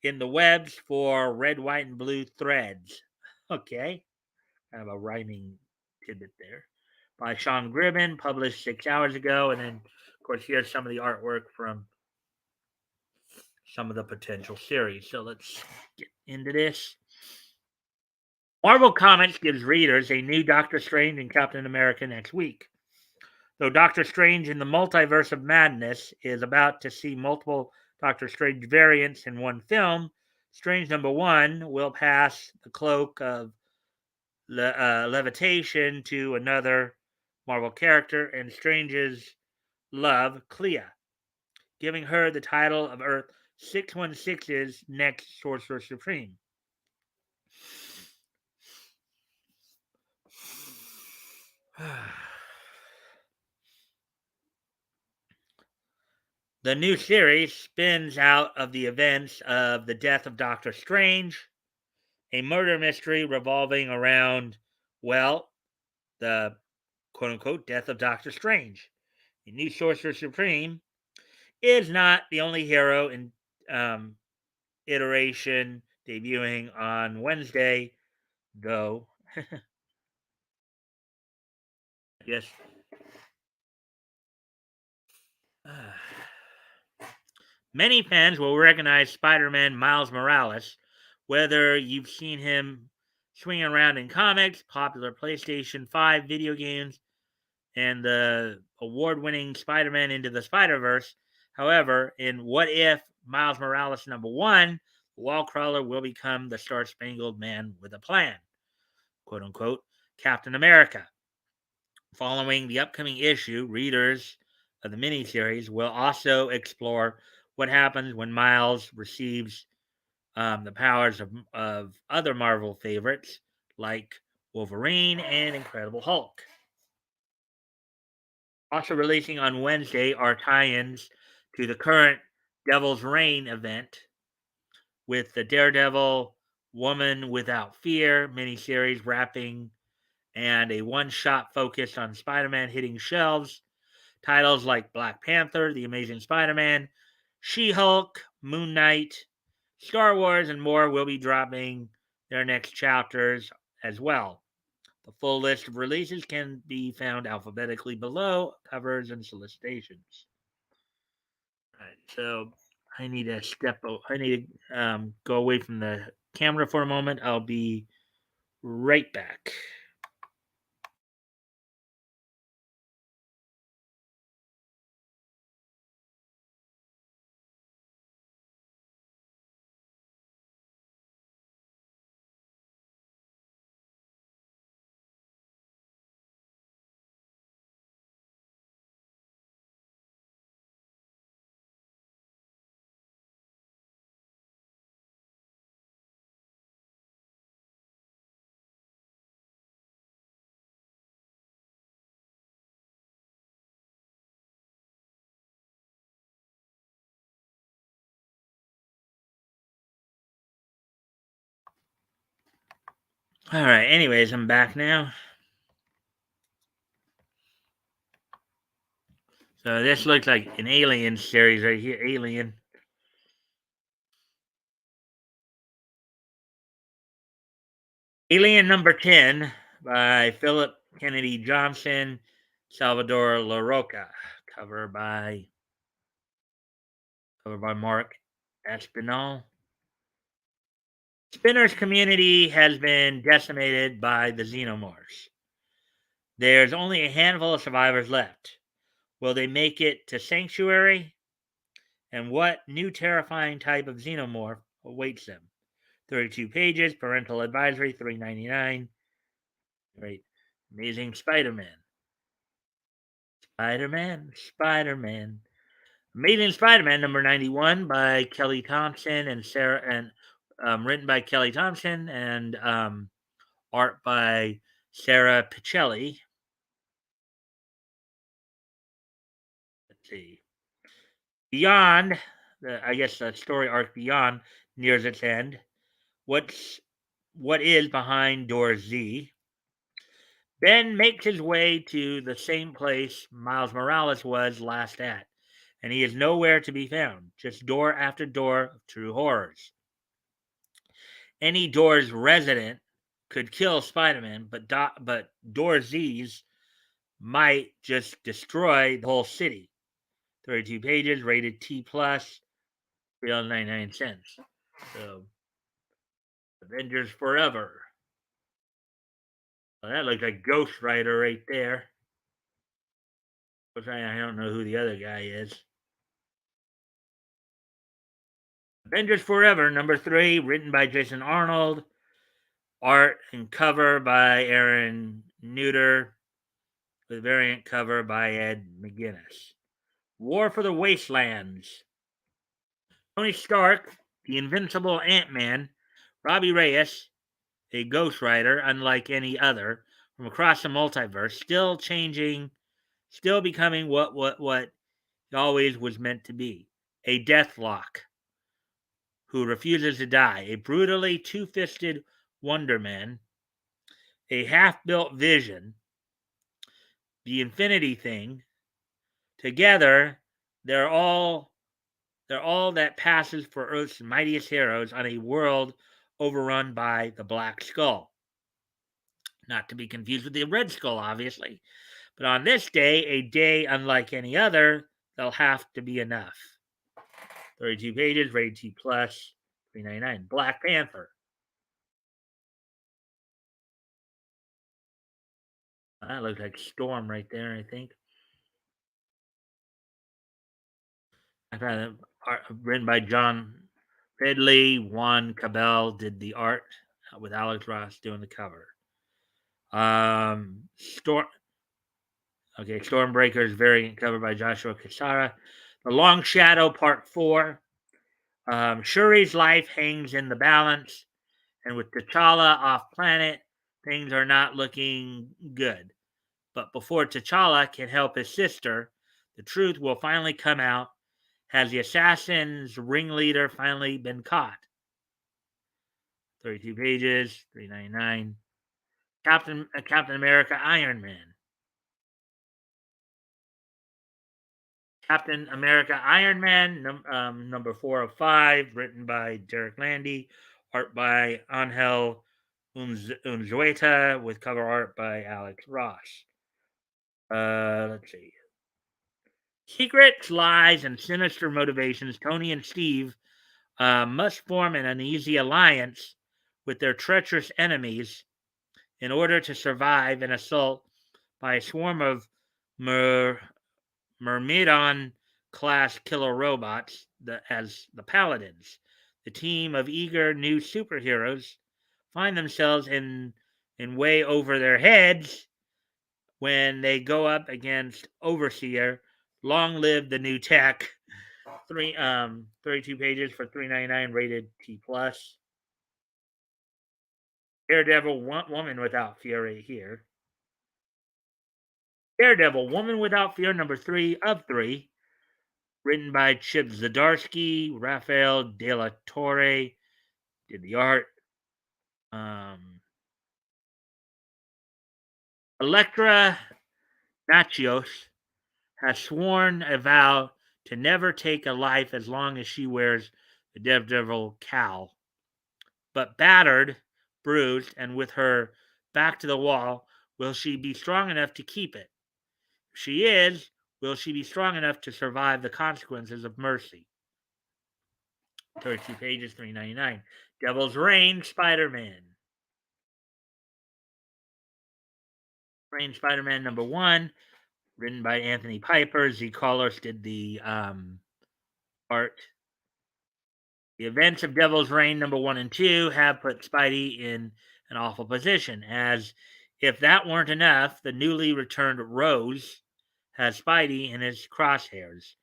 in the webs for red, white, and blue threads. Okay, kind of a rhyming tidbit there. By Sean Gribben, published 6 hours ago. And then, of course, here's some of the artwork from some of the potential series. So let's get into this. Marvel Comics gives readers a new Doctor Strange and Captain America next week. Though Doctor Strange in the Multiverse of Madness is about to see multiple Doctor Strange variants in one film, Strange number 1 will pass the cloak of levitation to another Marvel character, and Strange's love, Clea, giving her the title of Earth 616's next Sorcerer Supreme. The new series spins out of the events of the death of Doctor Strange, a murder mystery revolving around, well, the quote unquote death of Doctor Strange. The new Sorcerer Supreme is not the only hero in iteration debuting on Wednesday, though. Yes. Many fans will recognize Spider Man Miles Morales, whether you've seen him swinging around in comics, popular PlayStation 5 video games, and the award winning Spider Man Into the Spider Verse. However, in What If Miles Morales #1, Wallcrawler will become the Star Spangled Man with a Plan, quote unquote, Captain America. Following the upcoming issue, readers of the miniseries will also explore what happens when Miles receives the powers of other Marvel favorites like Wolverine and Incredible Hulk. Also releasing on Wednesday are tie-ins to the current Devil's Reign event with the Daredevil Woman Without Fear miniseries wrapping and a one-shot focused on Spider-Man hitting shelves. Titles like Black Panther, The Amazing Spider-Man, She-Hulk, Moon Knight, Star Wars, and more will be dropping their next chapters as well. The full list of releases can be found alphabetically below, covers and solicitations. All right, so I need to I need to go away from the camera for a moment. I'll be right back. All right. Anyways, I'm back now. So this looks like an Alien series right here. Alien. Alien number 10 by Philip Kennedy Johnson, Salvador LaRocca. Cover by Mark Espinal. Spinner's community has been decimated by the xenomorphs. There's only a handful of survivors left. Will they make it to Sanctuary? And what new terrifying type of xenomorph awaits them? 32 pages, parental advisory, $3.99. Great. Amazing Spider-Man. Spider-Man. Amazing Spider-Man number 91 by Kelly Thompson and Sarah, and written by Kelly Thompson and art by Sarah Pichelli. Let's see. Beyond, I guess the story arc Beyond nears its end. What is behind door Z? Ben makes his way to the same place Miles Morales was last at, and he is nowhere to be found. Just door after door of true horrors. Any door's resident could kill Spider-Man, but Door Z's might just destroy the whole city. 32 pages, rated T plus, $3.99. So, Avengers Forever. Well, that looks like Ghost Rider right there. Which I don't know who the other guy is. Avengers Forever, number 3, written by Jason Arnold. Art and cover by Aaron Neuter. with variant cover by Ed McGuinness. War for the Wastelands. Tony Stark, the invincible Ant-Man, Robbie Reyes, a Ghost Rider unlike any other, from across the multiverse, still changing, still becoming what he always was meant to be. A Deathlock who refuses to die, a brutally two-fisted Wonder Man, a half-built Vision, the Infinity Thing. Together, they're all that passes for Earth's mightiest heroes on a world overrun by the Black Skull. Not to be confused with the Red Skull, obviously. But on this day, a day unlike any other, there'll have to be enough. 32 pages, rated T plus, $3.99. Black Panther. That looks like Storm right there, I think. I found it written by John Ridley. Juan Cabell did the art with Alex Ross doing the cover. Stormbreaker's variant cover by Joshua Cassara. The Long Shadow Part 4. Shuri's life hangs in the balance, and with T'Challa off planet, things are not looking good. But before T'Challa can help his sister, the truth will finally come out. Has the assassin's ringleader finally been caught? 32 pages, $3.99. Captain America Iron Man. Captain America Iron Man, number 4 of 5, written by Derek Landy, art by Angel Unzueta, with cover art by Alex Ross. Let's see. Secrets, lies, and sinister motivations. Tony and Steve must form an uneasy alliance with their treacherous enemies in order to survive an assault by a swarm of Myrmidon-class killer robots as the Paladins. The team of eager new superheroes find themselves in way over their heads when they go up against Overseer. Long live the new tech. 32 pages for $3.99, rated T plus. Daredevil Woman Without Fear right here. Daredevil Woman Without Fear, number 3 of 3. Written by Chip Zdarsky, Rafael De La Torre did the art. Elektra Natchios has sworn a vow to never take a life as long as she wears the Daredevil cowl. But battered, bruised, and with her back to the wall, will she be strong enough to keep it? If she is, will she be strong enough to survive the consequences of mercy? 32 pages, $3.99. Devil's Reign, Spider-Man. Reign, Spider-Man, number 1, written by Anthony Piper. Z Colors did the art. The events of Devil's Reign, number 1 and 2, have put Spidey in an awful position, as if that weren't enough, the newly returned Rose has Spidey in his crosshairs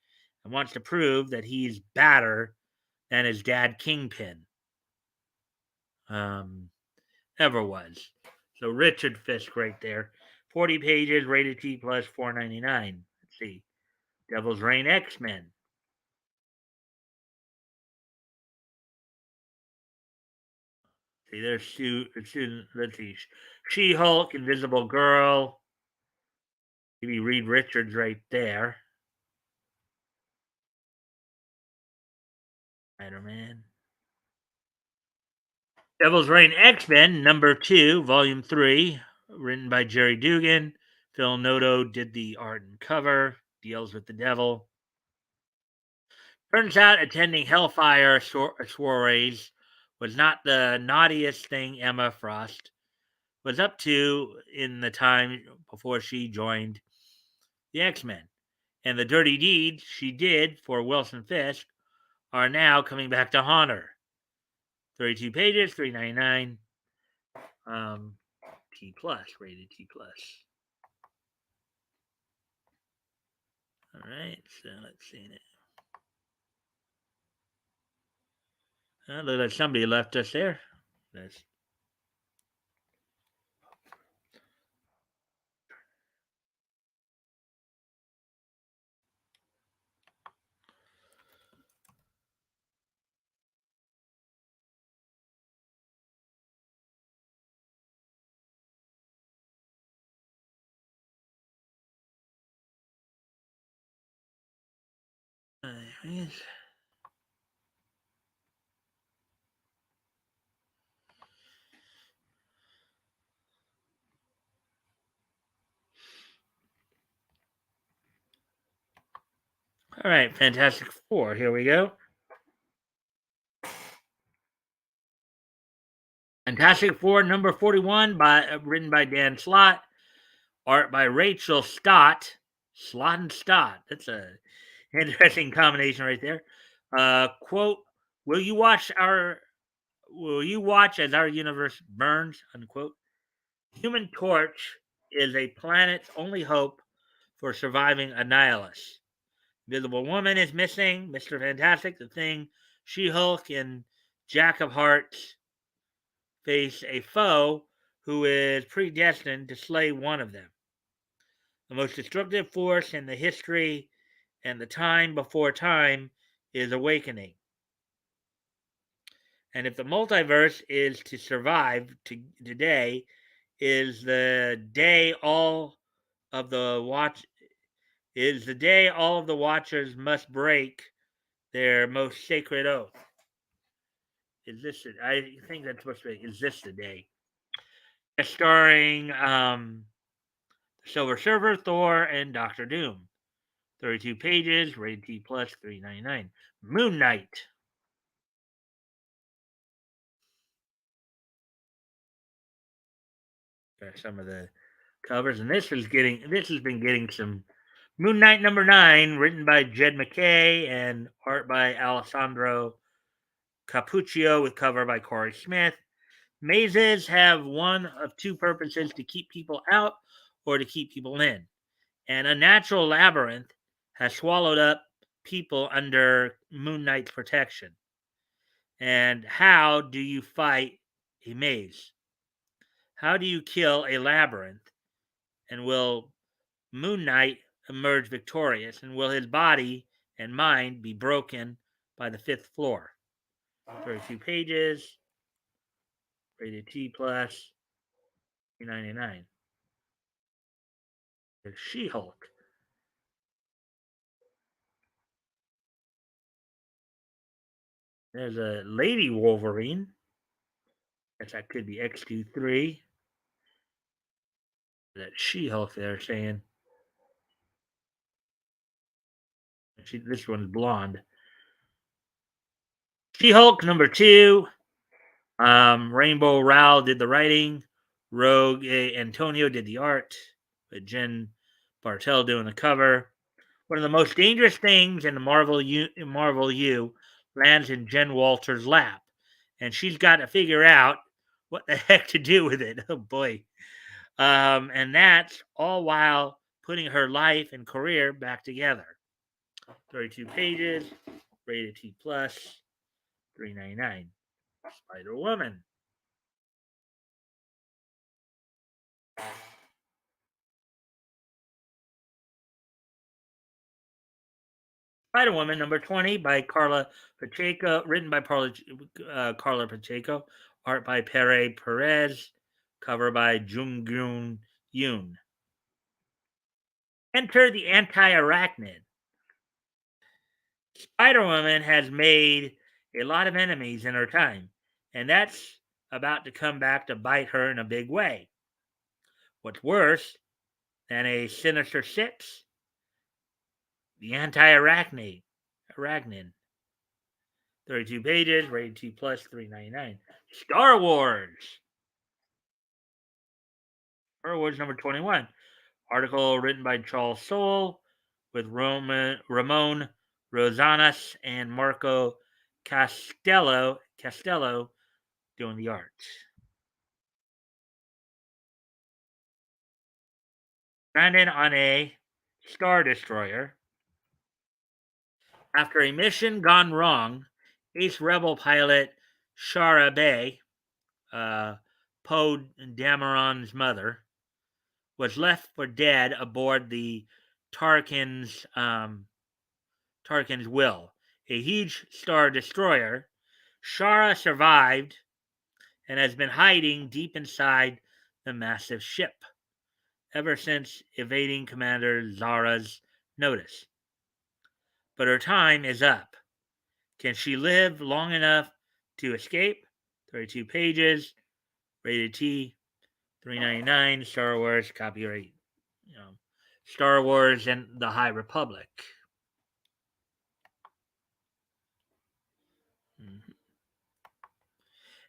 and wants to prove that he's badder than his dad Kingpin ever was. So Richard Fisk right there. 40 pages, rated T plus, $4.99. Let's see. Devil's Reign X-Men. See, there's let's see. She-Hulk, Invisible Girl. Maybe Reed Richards right there. Spider-Man. Devil's Reign X-Men, number 2, volume 3, written by Jerry Dugan. Phil Noto did the art and cover. Deals with the devil. Turns out attending Hellfire soirees was not the naughtiest thing Emma Frost was up to in the time before she joined the X-Men. And the dirty deeds she did for Wilson Fisk are now coming back to haunt her. 32 pages, $3.99. T plus, rated T plus. right, so let's see now. Looks like somebody left us there. That's yes. All right, Fantastic Four. Here we go. Fantastic Four number 41 written by Dan Slott, art by Rachel Stott. Slott and Stott. That's a interesting combination right there. Quote, will you watch as our universe burns? Unquote. Human Torch is a planet's only hope for surviving a nihilist. Invisible Woman is missing. Mr. Fantastic, the Thing, She-Hulk, and Jack of Hearts face a foe who is predestined to slay one of them. The most destructive force in the history and the time before time is awakening. And if the multiverse is to survive today, is the day all of the watch is the day all of the watchers must break their most sacred oath. Is this? I think that's supposed to be. Is this the day? Starring Silver Surfer, Thor, and Doctor Doom. 32 pages, rated T plus, $3.99. Moon Knight. Got some of the covers, and this has been getting some. Moon Knight number 9, written by Jed McKay and art by Alessandro Capuccio with cover by Corey Smith. Mazes have one of two purposes: to keep people out or to keep people in. An unnatural labyrinth has swallowed up people under Moon Knight's protection. And how do you fight a maze? How do you kill a labyrinth? And will Moon Knight emerge victorious? And will his body and mind be broken by the fifth floor? 32 pages, rated T plus, $3.99. The She-Hulk. There's a Lady Wolverine. Guess that could be X23. That She-Hulk there saying. This one's blonde. She-Hulk number 2. Rainbow Rowell did the writing. Rogue Antonio did the art. With Jen Bartel doing the cover. One of the most dangerous things in the Marvel U lands in Jen Walters' lap, and she's got to figure out what the heck to do with it. Oh boy! And that's all while putting her life and career back together. 32 pages, rated T plus, $3.99. Spider Woman. Spider Woman number 20 by Carla Pacheco, written by Carla Pacheco, art by Pere Perez, cover by Jung Yoon. Enter the anti-arachnid. Spider Woman has made a lot of enemies in her time, and that's about to come back to bite her in a big way. What's worse than a Sinister Six? The anti-arachnid. 32 pages, rated T plus, $3.99. Star Wars. Star Wars number 21. Article written by Charles Soule with Ramon Rosanas and Marco Castello doing the art. Stranded on a Star Destroyer. After a mission gone wrong, ace rebel pilot Shara Bay, Poe Dameron's mother, was left for dead aboard the Tarkin's Will, a huge star destroyer. Shara survived and has been hiding deep inside the massive ship ever since evading Commander Zara's notice. But her time is up. Can she live long enough to escape? 32 pages, rated T, $3.99, Star Wars, copyright, Star Wars and the High Republic. Mm-hmm.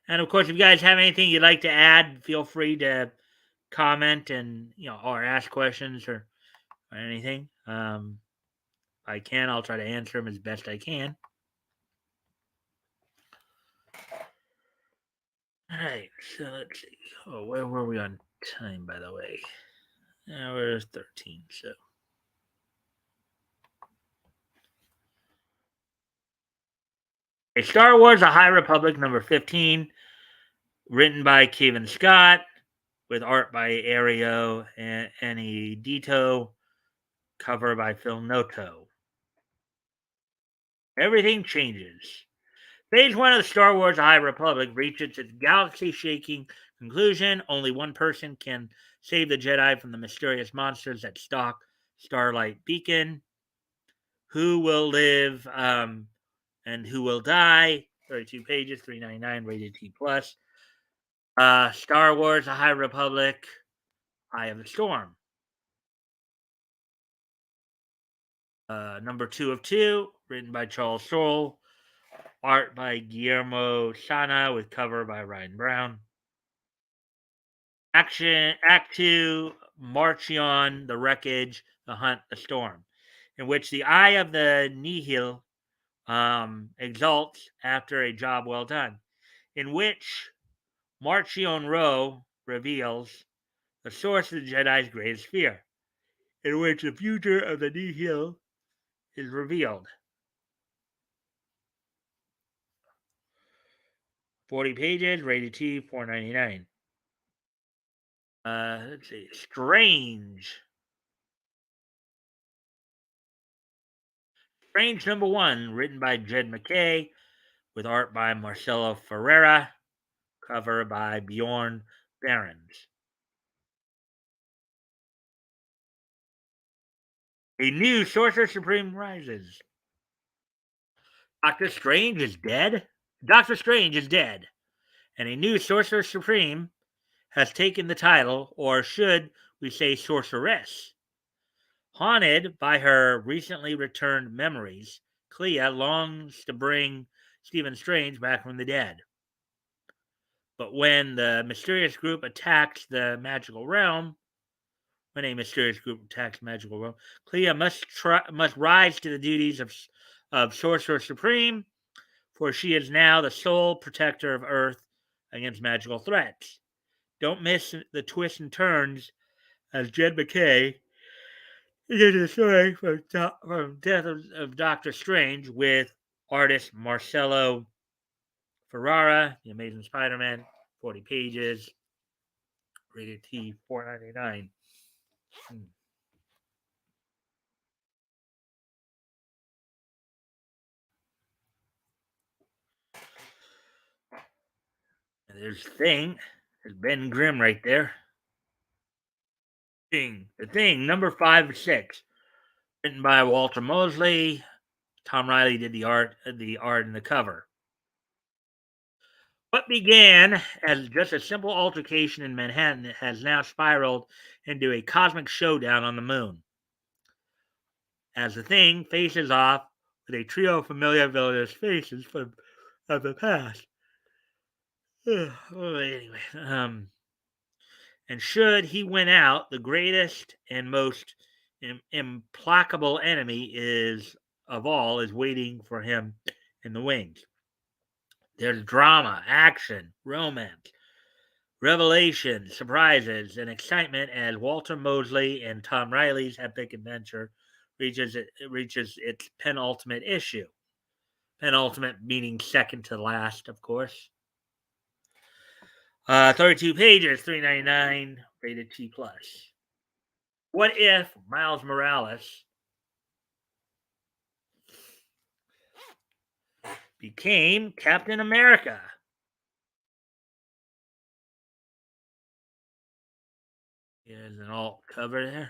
And of course, if you guys have anything you'd like to add, feel free to comment and or ask questions or anything. If I can, I'll try to answer them as best I can. All right, so let's see. Oh, where were we on time, by the way? We're 13, so. A Star Wars: A High Republic, number 15, written by Kevin Scott, with art by Ario and Dito, cover by Phil Noto. Everything changes. Phase 1 of the Star Wars: A High Republic reaches its galaxy-shaking conclusion. Only one person can save the Jedi from the mysterious monsters that stalk Starlight Beacon. Who will live and who will die? 32 pages, $3.99, rated T+. Star Wars: A High Republic, Eye of the Storm. Number 2 of 2, written by Charles Soule. Art by Guillermo Sana, with cover by Ryan Brown. Act 2, Marchion, the Wreckage, the Hunt, the Storm, in which the Eye of the Nihil exalts after a job well done, in which Marchion Ro reveals the source of the Jedi's greatest fear, in which the future of the Nihil is revealed. 40 pages, rated T, $4.99. Let's see. Strange number 1, written by Jed McKay, with art by Marcelo Ferreira, cover by Bjorn Behrens. A new Sorcerer Supreme rises. Doctor Strange is dead, and a new Sorcerer Supreme has taken the title, or should we say sorceress. Haunted by her recently returned memories, Clea longs to bring Stephen Strange back from the dead. But when a mysterious group attacks the magical realm, Clea must rise to the duties of Sorcerer Supreme, for she is now the sole protector of Earth against magical threats. Don't miss the twists and turns as Jed McKay into the story from Death of Doctor Strange, with artist Marcelo Ferrara, The Amazing Spider-Man, 40 pages, rated T, $4.99. And there's Thing. There's Ben Grimm right there. The Thing, number 5 or 6, written by Walter Mosley. Tom Riley did the art and the cover. What began as just a simple altercation in Manhattan has now spiraled into a cosmic showdown on the moon, as the Thing faces off with a trio of familiar villainous faces from the past. Anyway, and should he win out, the greatest and most implacable enemy of all is waiting for him in the wings. There's drama, action, romance, revelation, surprises, and excitement as Walter Mosley and Tom Riley's epic adventure reaches its penultimate issue. Penultimate meaning second to last, of course. 32 pages, $3.99, rated T plus. What if Miles Morales became Captain America? There's an alt cover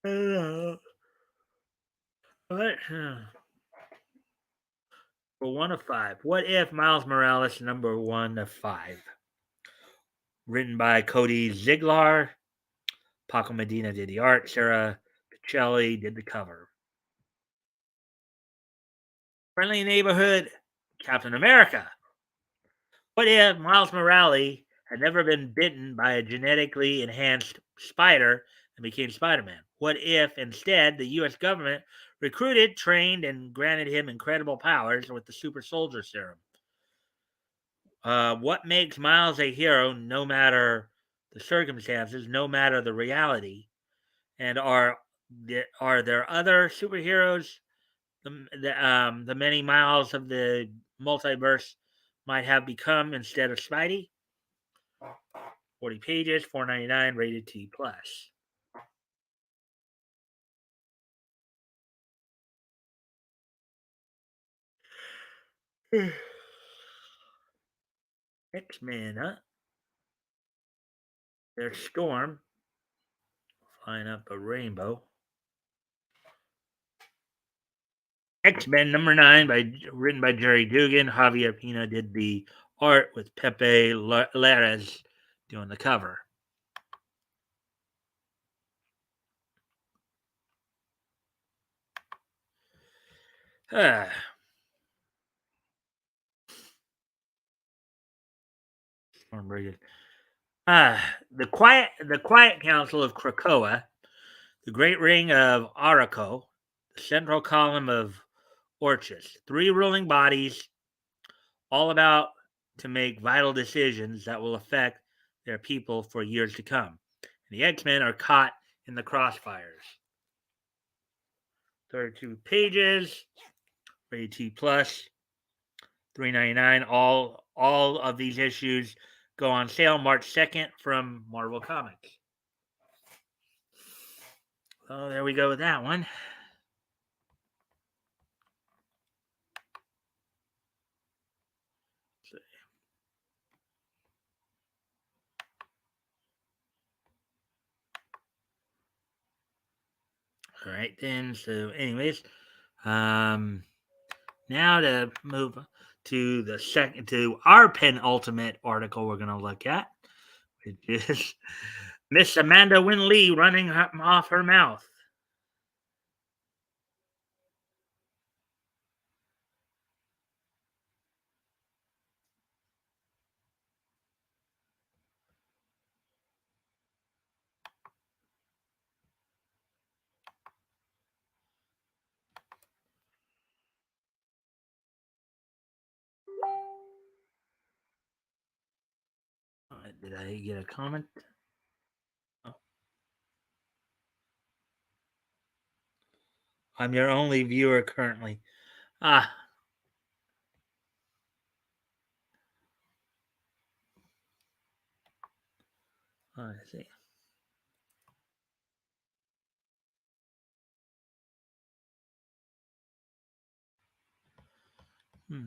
there. What? For 1 of 5. What if Miles Morales number 1 of 5? Written by Cody Ziegler. Paco Medina did the art. Sarah Pichelli did the cover. Friendly neighborhood Captain America. What if Miles Morales had never been bitten by a genetically enhanced spider and became Spider-Man? What if instead the U.S. government recruited, trained, and granted him incredible powers with the super soldier serum? What makes Miles a hero no matter the circumstances, no matter the reality? And are there other superheroes the many Miles of the multiverse might have become instead of Spidey? 40 pages, $4.99, rated T plus. X-Men, huh? There's Storm flying up a rainbow. X-Men number 9, written by Jerry Dugan. Javier Pina did the art with Pepe Larraz doing the cover. The Quiet Council of Krakoa, the Great Ring of Araco, the Central Column of Orchis. 3 ruling bodies, all about to make vital decisions that will affect their people for years to come. And the X-Men are caught in the crossfires. 32 pages, rated T plus, $3.99. All of these issues go on sale March 2nd from Marvel Comics. So there we go with that one. All right then. So, anyways, now to move to our penultimate article we're going to look at, which is Miss Amanda Wynn Lee running off her mouth. Did I get a comment? Oh. I'm your only viewer currently. Ah. I see. Hmm.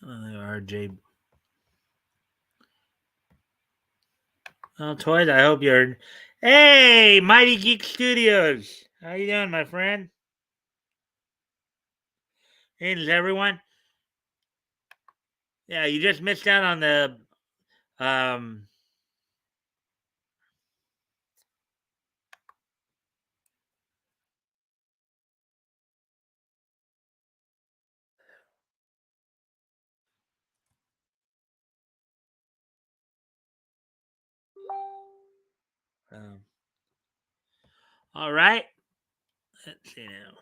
RJ. Well, Toys, I hope you're. Hey, Mighty Geek Studios. How you doing, my friend? Hey, is everyone? Yeah, you just missed out on the um All right. Let's see now.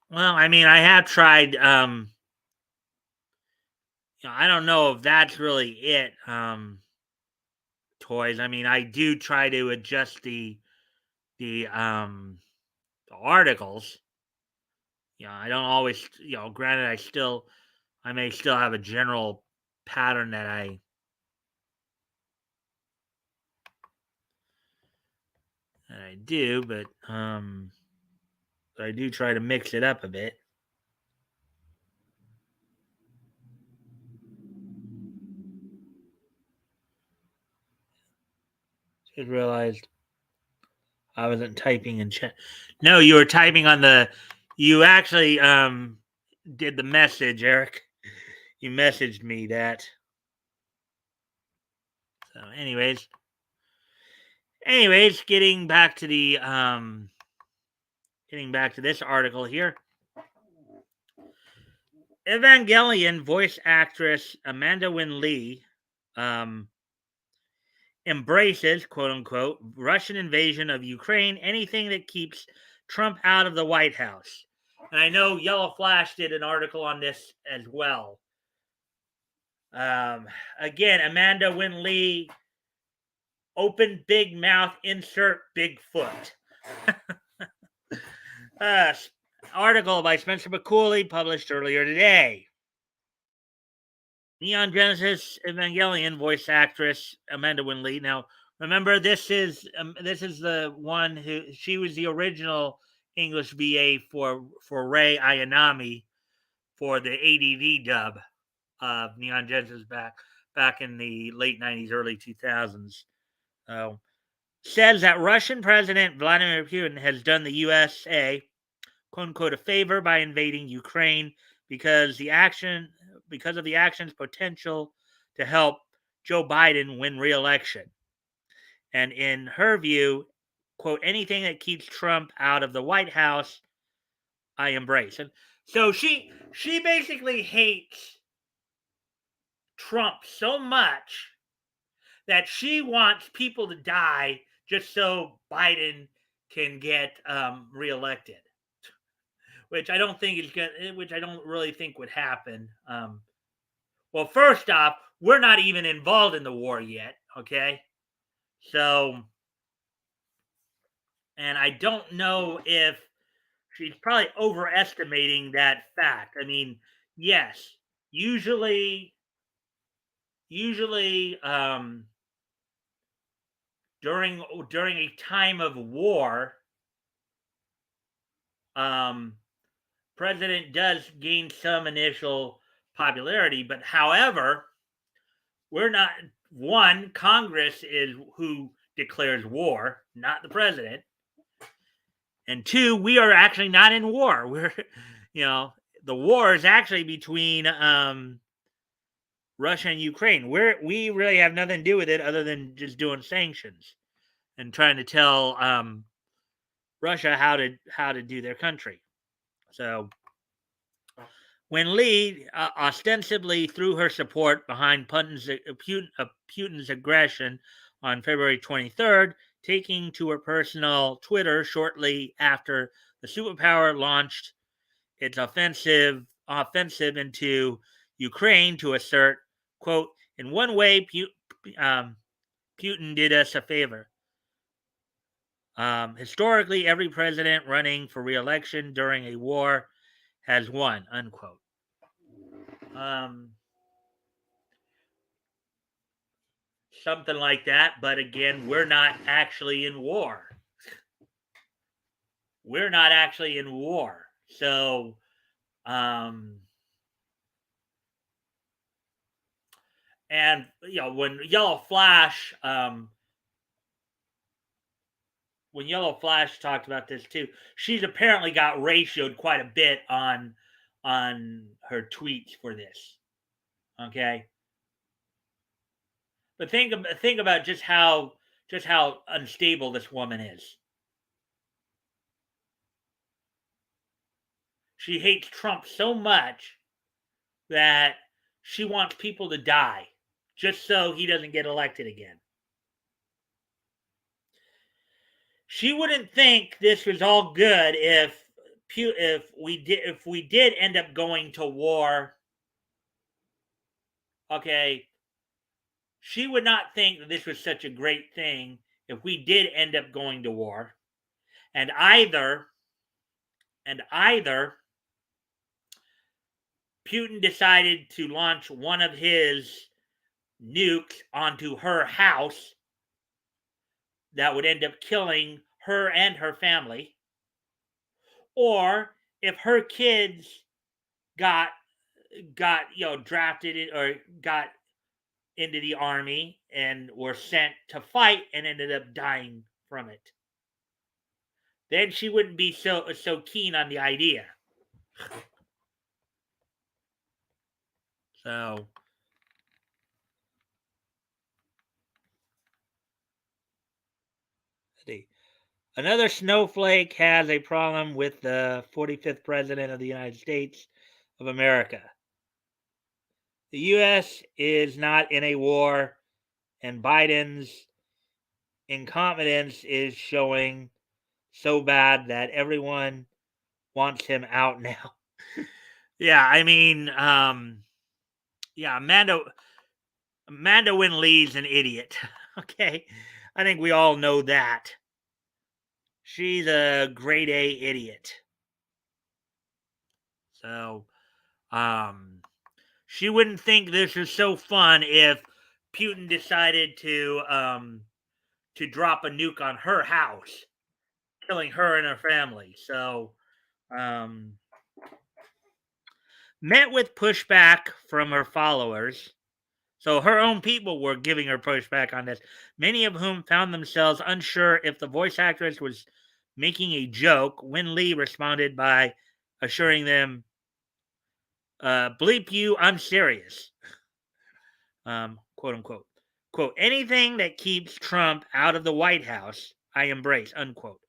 Well, I mean, I have tried. I don't know if that's really it. Toys. I mean, I do try to adjust the articles. I don't always. Granted, I may still have a general pattern that I do, but I do try to mix it up a bit. Just realized I wasn't typing in chat. No, you were typing on the. You actually did the message, Eric. You messaged me that. So, anyways, getting back to this article here. Evangelion voice actress Amanda Wynn Lee embraces, quote unquote, Russian invasion of Ukraine, anything that keeps Trump out of the White House. And I know Yellow Flash did an article on this as well. Again, Amanda Wynn Lee, open big mouth, insert Bigfoot. Article by Spencer McCooley, published earlier today. Neon Genesis Evangelion voice actress Amanda Wynn Lee. Now, remember, this is the one who she was the original English VA for Rei Ayanami for the ADV dub of Neon Genesis back in the late 90s, early 2000s. Says that Russian President Vladimir Putin has done the USA, quote unquote, a favor by invading Ukraine because of the action's potential to help Joe Biden win re-election. And in her view, quote, anything that keeps Trump out of the White House, I embrace. And so she basically hates Trump so much that she wants people to die just so Biden can get reelected, which I don't think is good. Which I don't really think would happen. Well, first off, we're not even involved in the war yet. Okay, so, and I don't know if she's probably overestimating that fact. I mean, yes, usually, during a time of war, president does gain some initial popularity, but however, we're not Congress is who declares war, not the president. And two, we are actually not in war. We're, the war is actually between Russia and Ukraine. We really have nothing to do with it other than just doing sanctions and trying to tell Russia how to do their country. So when Lee ostensibly threw her support behind Putin's aggression on February 23rd, taking to her personal Twitter shortly after the superpower launched its offensive into Ukraine to assert, quote, in one way, Putin did us a favor. Historically, every president running for re-election during a war has won, unquote. Something like that, but again, we're not actually in war. So, and when Yellow Flash talked about this too, she's apparently got ratioed quite a bit on her tweets for this. Okay, but think about just how just how unstable this woman is. She hates Trump so much that she wants people to die just so he doesn't get elected again. She wouldn't think this was all good if we did end up going to war. Okay, she would not think that this was such a great thing if we did end up going to war, and either Putin decided to launch one of his nukes onto her house that would end up killing her and her family, or if her kids got drafted or got into the army and were sent to fight and ended up dying from it. Then she wouldn't be so keen on the idea. So another snowflake has a problem with the 45th president of the United States of America. The U.S. is not in a war, and Biden's incompetence is showing so bad that everyone wants him out now. Yeah, I mean, yeah, Amanda Wynn Lee's an idiot. Okay, I think we all know that. She's a grade A idiot. So, she wouldn't think this is so fun if Putin decided to drop a nuke on her house, killing her and her family. So, um, met with pushback from her followers. So her own people were giving her pushback on this, many of whom found themselves unsure if the voice actress was making a joke. Win Lee responded by assuring them, bleep you, I'm serious. Quote unquote. Quote, anything that keeps Trump out of the White House, I embrace, unquote.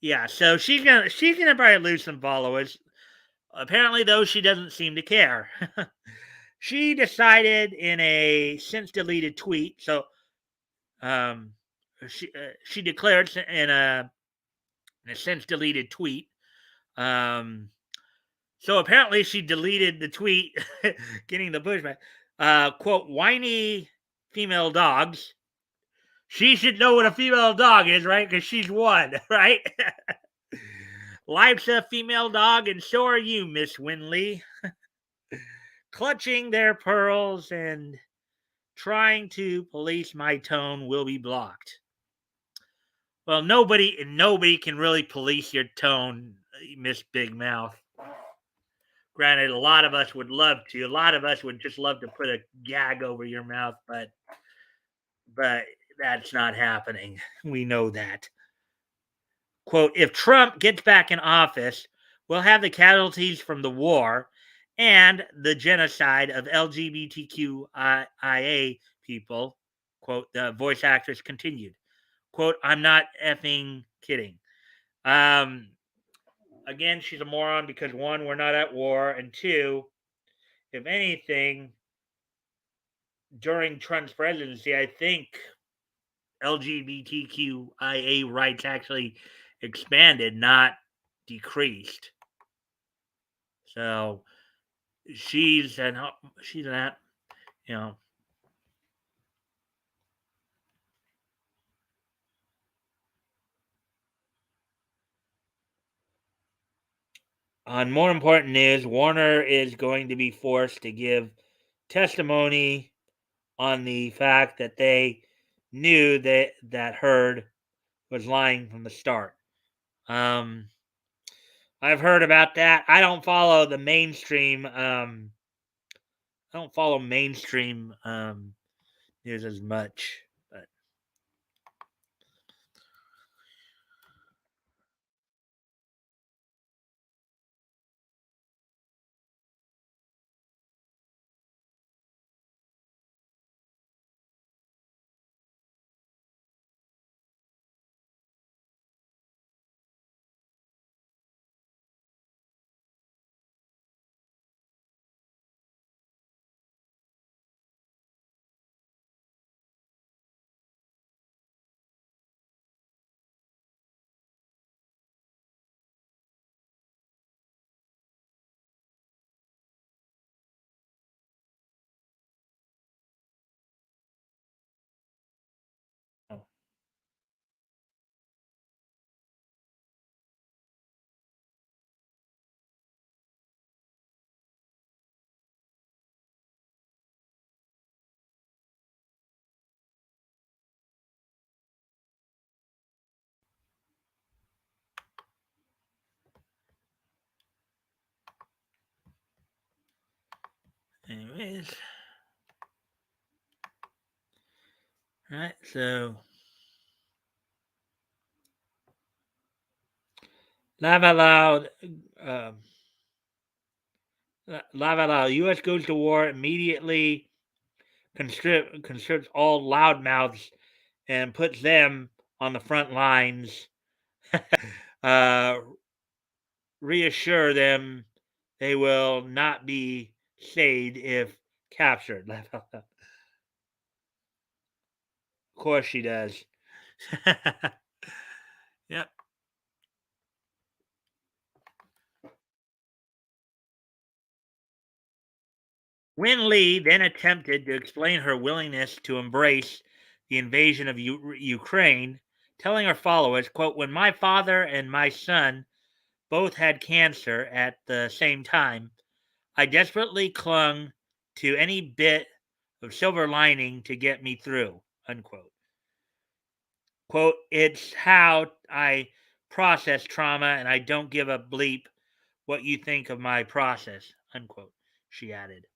Yeah, so she's gonna probably lose some followers. Apparently, though, she doesn't seem to care. She decided in a since deleted tweet. So, um, she declared in a since deleted tweet. So apparently she deleted the tweet, getting the pushback. Quote, whiny female dogs. She should know what a female dog is, right? Because she's one, right? Life's a female dog, and so are you, Miss Winley. Clutching their pearls and trying to police my tone will be blocked. Well, nobody can really police your tone, Miss Big Mouth. Granted, a lot of us would love to. A lot of us would just love to put a gag over your mouth, but that's not happening. We know that. Quote, if Trump gets back in office, we'll have the casualties from the war and the genocide of LGBTQIA people. Quote, the voice actress continued. Quote, I'm not effing kidding. Again, she's a moron because one, we're not at war, and two, if anything, during Trump's presidency, I think LGBTQIA rights actually expanded, not decreased. So she's an you know. On more important news, Warner is going to be forced to give testimony on the fact that they knew that Heard was lying from the start. I've heard about that. I don't follow the mainstream. I don't follow mainstream news as much. But Anyways. Right, so Lavalao, Lavalao, U.S. goes to war immediately, conscripts all loudmouths and puts them on the front lines. uh, Reassure them they will not be saved if captured. Of course she does. Yep. Win Lee then attempted to explain her willingness to embrace the invasion of Ukraine, telling her followers, quote, "When my father and my son both had cancer at the same time, I desperately clung to any bit of silver lining to get me through," unquote. Quote, "It's how I process trauma, and I don't give a bleep what you think of my process," unquote, she added.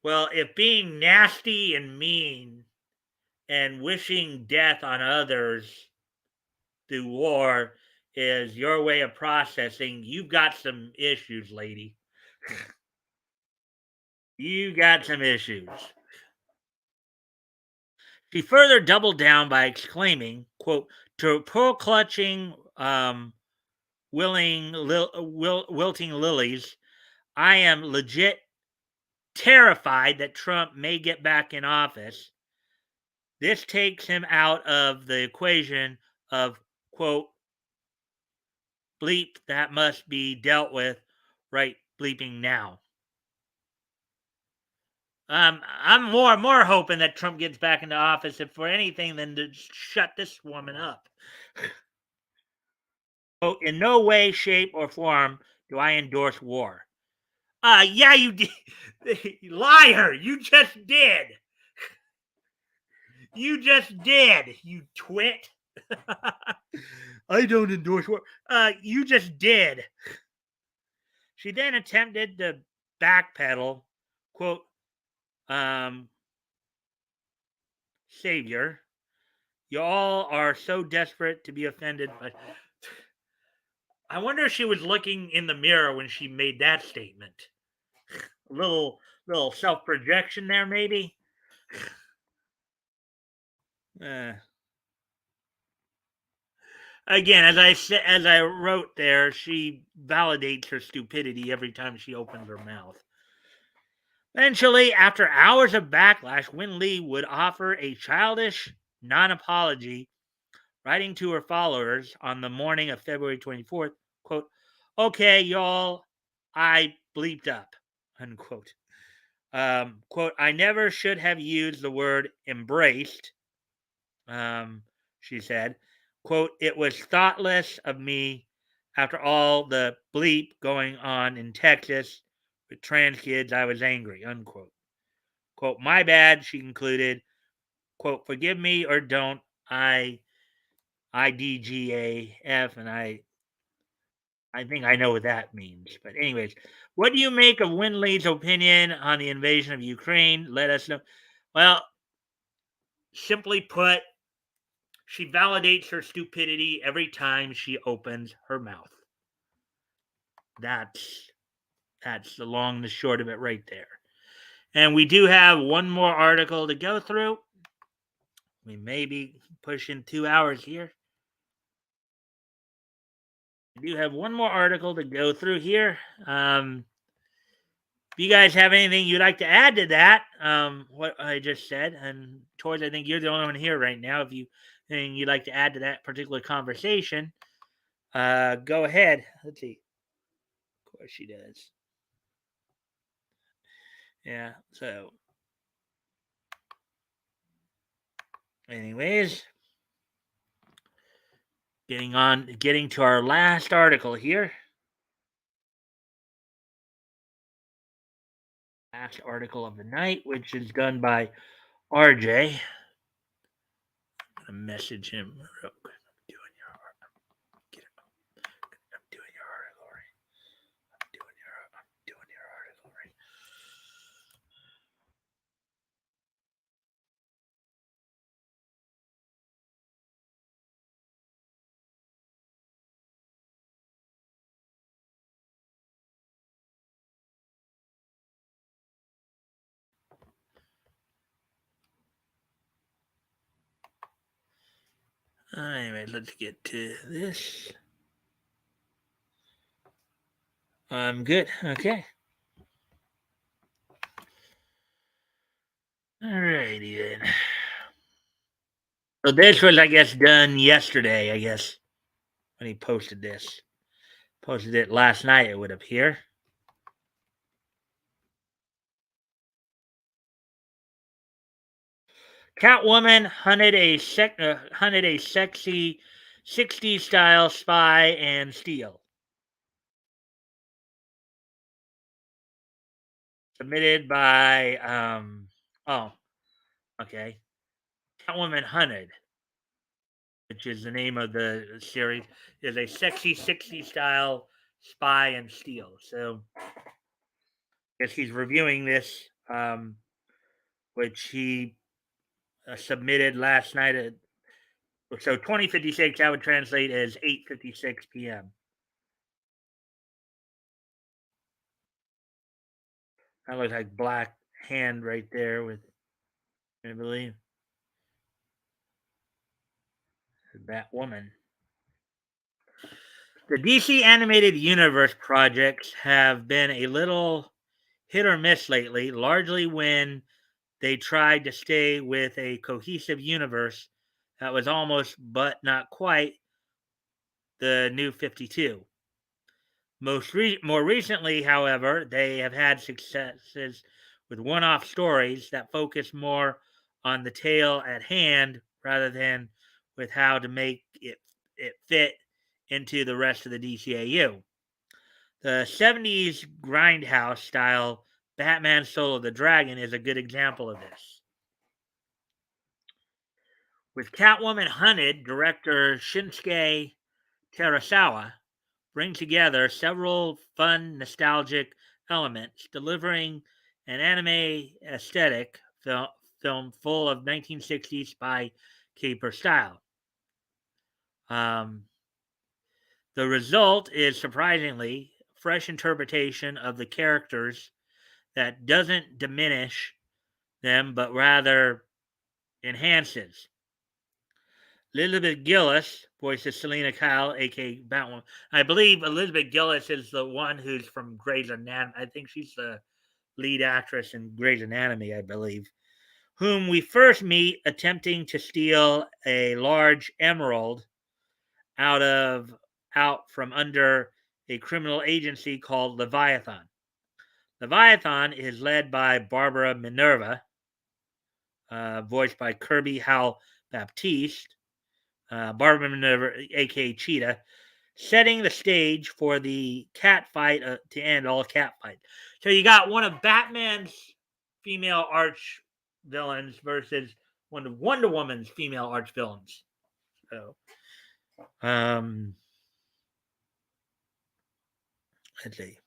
Well, if being nasty and mean and wishing death on others through war is your way of processing, you've got some issues, lady. You got some issues. She further doubled down by exclaiming, quote, "To pearl clutching, wilting lilies, I am legit terrified that Trump may get back in office. This takes him out of the equation of, quote, bleep that must be dealt with right bleeping now." I'm more hoping that Trump gets back into office, if for anything, than to shut this woman up. Quote, "In no way, shape, or form do I endorse war." Yeah, you did. Liar, you just did. You just did, you twit. I don't endorse war. You just did. She then attempted to backpedal, quote, um, "Savior, you all are so desperate to be offended by." I wonder if she was looking in the mirror when she made that statement. A little self projection there, maybe. Uh, Again, as I wrote there, she validates her stupidity every time she opens her mouth. Eventually, after hours of backlash, Win Lee would offer a childish non apology, writing to her followers on the morning of February 24th, quote, "Okay, y'all, I bleeped up," unquote. Quote, "I never should have used the word embraced," she said. Quote, "It was thoughtless of me after all the bleep going on in Texas with trans kids. I was angry," unquote. Quote, "My bad," she concluded. Quote, "Forgive me or don't. IDGAF," and I think I know what that means. But anyways, what do you make of Winley's opinion on the invasion of Ukraine? Let us know. Well, simply put, she validates her stupidity every time she opens her mouth. That's the long and the short of it right there. And we do have one more article to go through. We may be pushing 2 hours here. We do have one more article to go through here. If you guys have anything you'd like to add to that, what I just said, and Toys, I think you're the only one here right now. If you anything you'd like to add to that particular conversation, go ahead. Let's see. Of course she does. Yeah. So, anyways, getting to our last article here. Last article of the night, which is done by RJ. I'm gonna message him real quick. I'm doing your article Anyway, let's get to this. I'm good. Okay. Alrighty then. So this was, I guess, done yesterday, I guess, when he posted this. Posted it last night, it would appear. Catwoman hunted a sexy 60s style spy and steal. Submitted by oh, okay. Catwoman Hunted, which is the name of the series, is a sexy 60s style spy and steal. So I guess he's reviewing this, which he submitted last night at, so 2056, that would translate as 8:56 p.m. That looks like black hand right there with, I believe, that woman. The DC animated universe projects have been a little hit or miss lately, largely when they tried to stay with a cohesive universe that was almost, but not quite, the new 52. More recently, however, they have had successes with one off stories that focus more on the tale at hand rather than with how to make it fit into the rest of the DCAU. The 70s grindhouse style Batman Soul of the Dragon is a good example of this. With Catwoman Hunted, director Shinsuke Terasawa brings together several fun, nostalgic elements, delivering an anime aesthetic film full of 1960s spy caper style. Um, the result is surprisingly fresh interpretation of the characters that doesn't diminish them, but rather enhances. Elizabeth Gillis voices Selena Kyle, aka Batwoman. I believe Elizabeth Gillis is the one who's from Grey's Anatomy. I think she's the lead actress in Grey's Anatomy, I believe, whom we first meet attempting to steal a large emerald out of out from under a criminal agency called Leviathan. Leviathan is led by Barbara Minerva, voiced by Kirby Howell Baptiste, Barbara Minerva, aka Cheetah, setting the stage for the cat fight to end all cat fights. So you got one of Batman's female arch villains versus one of Wonder Woman's female arch villains. So, um, let's see.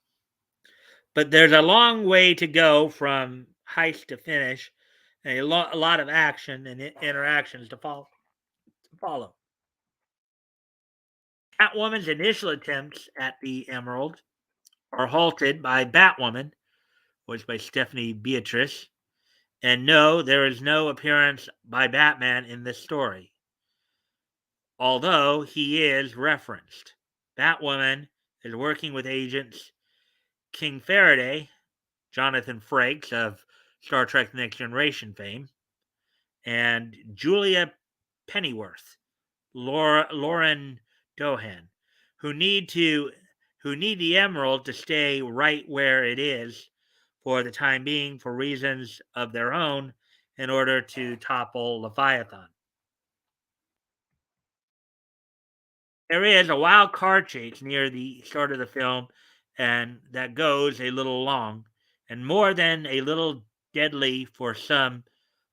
But there's a long way to go from heist to finish, and a lot of action and interactions to follow. Catwoman's initial attempts at the Emerald are halted by Batwoman, voiced by Stephanie Beatrice, and no, there is no appearance by Batman in this story, although he is referenced. Batwoman is working with agents King Faraday, Jonathan Frakes of Star Trek The Next Generation fame, and Julia Pennyworth, Lauren Dohan, who need to who need the emerald to stay right where it is for the time being for reasons of their own in order to topple Leviathan. There is a wild car chase near the start of the film, and that goes a little long and more than a little deadly for some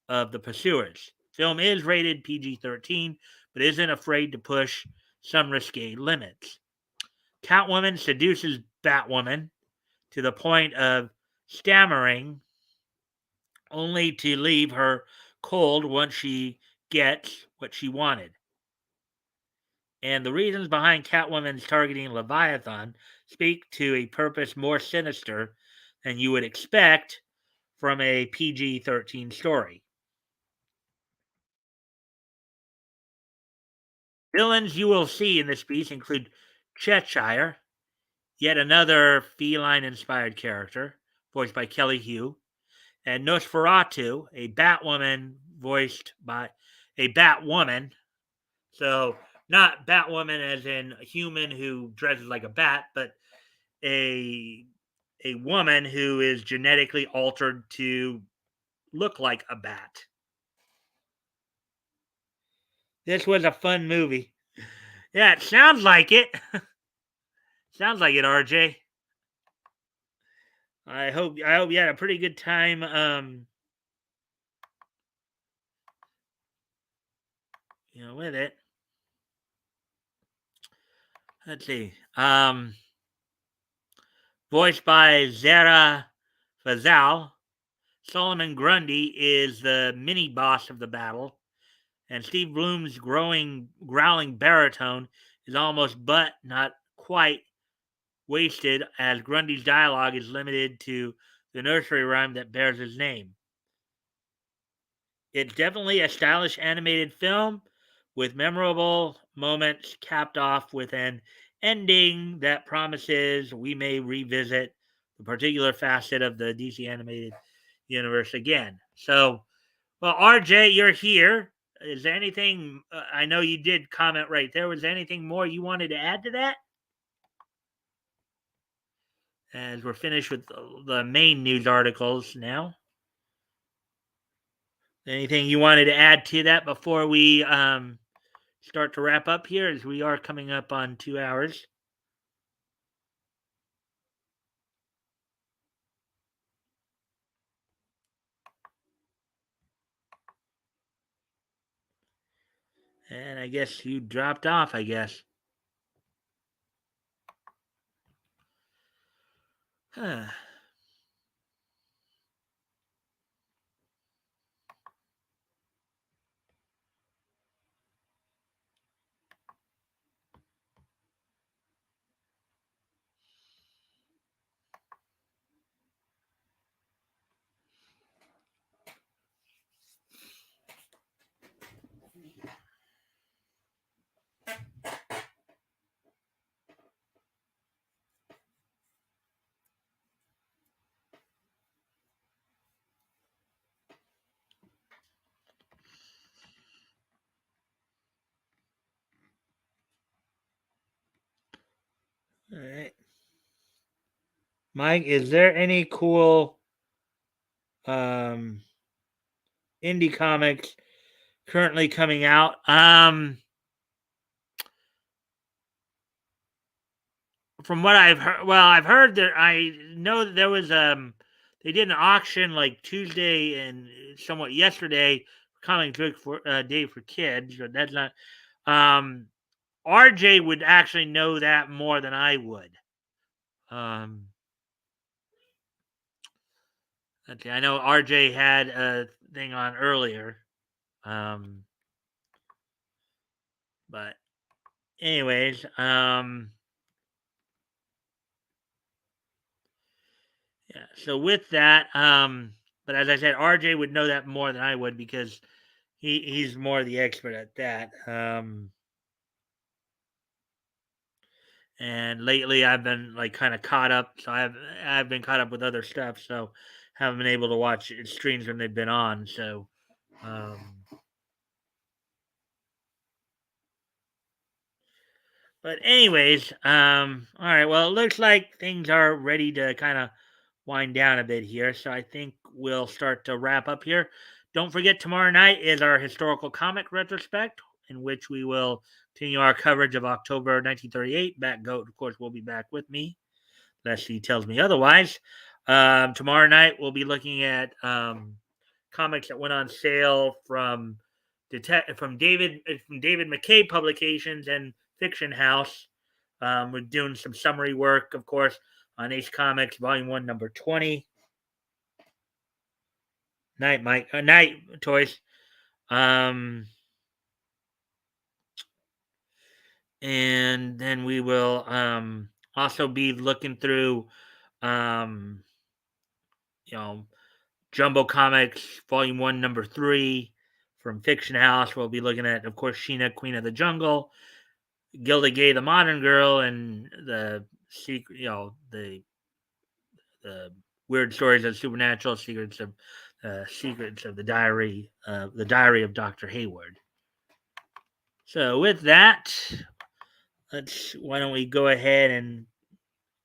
of the pursuers. Film is rated PG-13, but isn't afraid to push some risque limits. Catwoman seduces Batwoman to the point of stammering, only to leave her cold once she gets what she wanted. And the reasons behind Catwoman's targeting Leviathan speak to a purpose more sinister than you would expect from a PG 13 story. Villains you will see in this piece include Cheshire, yet another feline-inspired character, voiced by Kelly Hu, and Nosferatu, a Batwoman voiced by a Batwoman. So not Batwoman as in a human who dresses like a bat, but a a woman who is genetically altered to look like a bat. This was a fun movie. Yeah, it sounds like it. Sounds like it, RJ. I hope you had a pretty good time with it. Let's see. Voiced by Zara Fazal, Solomon Grundy is the mini boss of the battle, and Steve Bloom's growling baritone is almost but not quite wasted, as Grundy's dialogue is limited to the nursery rhyme that bears his name. It's definitely a stylish animated film with memorable moments capped off with an ending that promises we may revisit the particular facet of the DC animated universe again. So, well, RJ, you're here. Is there anything? I know you did comment right there. Was there anything more you wanted to add to that? As we're finished with the main news articles now. Anything you wanted to add to that before we start to wrap up here, as we are coming up on 2 hours? And I guess you dropped off, I guess. Huh. All right. Mike, is there any cool um, indie comics currently coming out? From what I've heard, well, I've heard that I know that there was they did an auction like Tuesday and somewhat yesterday, comic book for day for kids. But that's not. RJ would actually know that more than I would. Okay, I know RJ had a thing on earlier. But anyways, yeah. So with that, but as I said, RJ would know that more than I would because he's more the expert at that. And lately I've been like kind of caught up, so I've been caught up with other stuff, so haven't been able to watch streams when they've been on. So, but anyways, all right. Well, it looks like things are ready to kind of wind down a bit here, so I think we'll start to wrap up here. Don't forget, tomorrow night is our historical comic retrospect, in which we will continue our coverage of October 1938. Bat Goat, of course, will be back with me, unless he tells me otherwise. Tomorrow night, we'll be looking at comics that went on sale from David McKay Publications and Fiction House. We're doing some summary work, of course, on Ace Comics Volume 1, Number 20. Night Toys. And then we will also be looking through, you know, Jumbo Comics Volume 1, Number 3, From Fiction House, we'll be looking at, of course, Sheena, Queen of the Jungle, Gilda Gay, the Modern Girl, and the secret, the weird stories of supernatural secrets of the diary of Dr. Hayward. So with that, why don't we go ahead and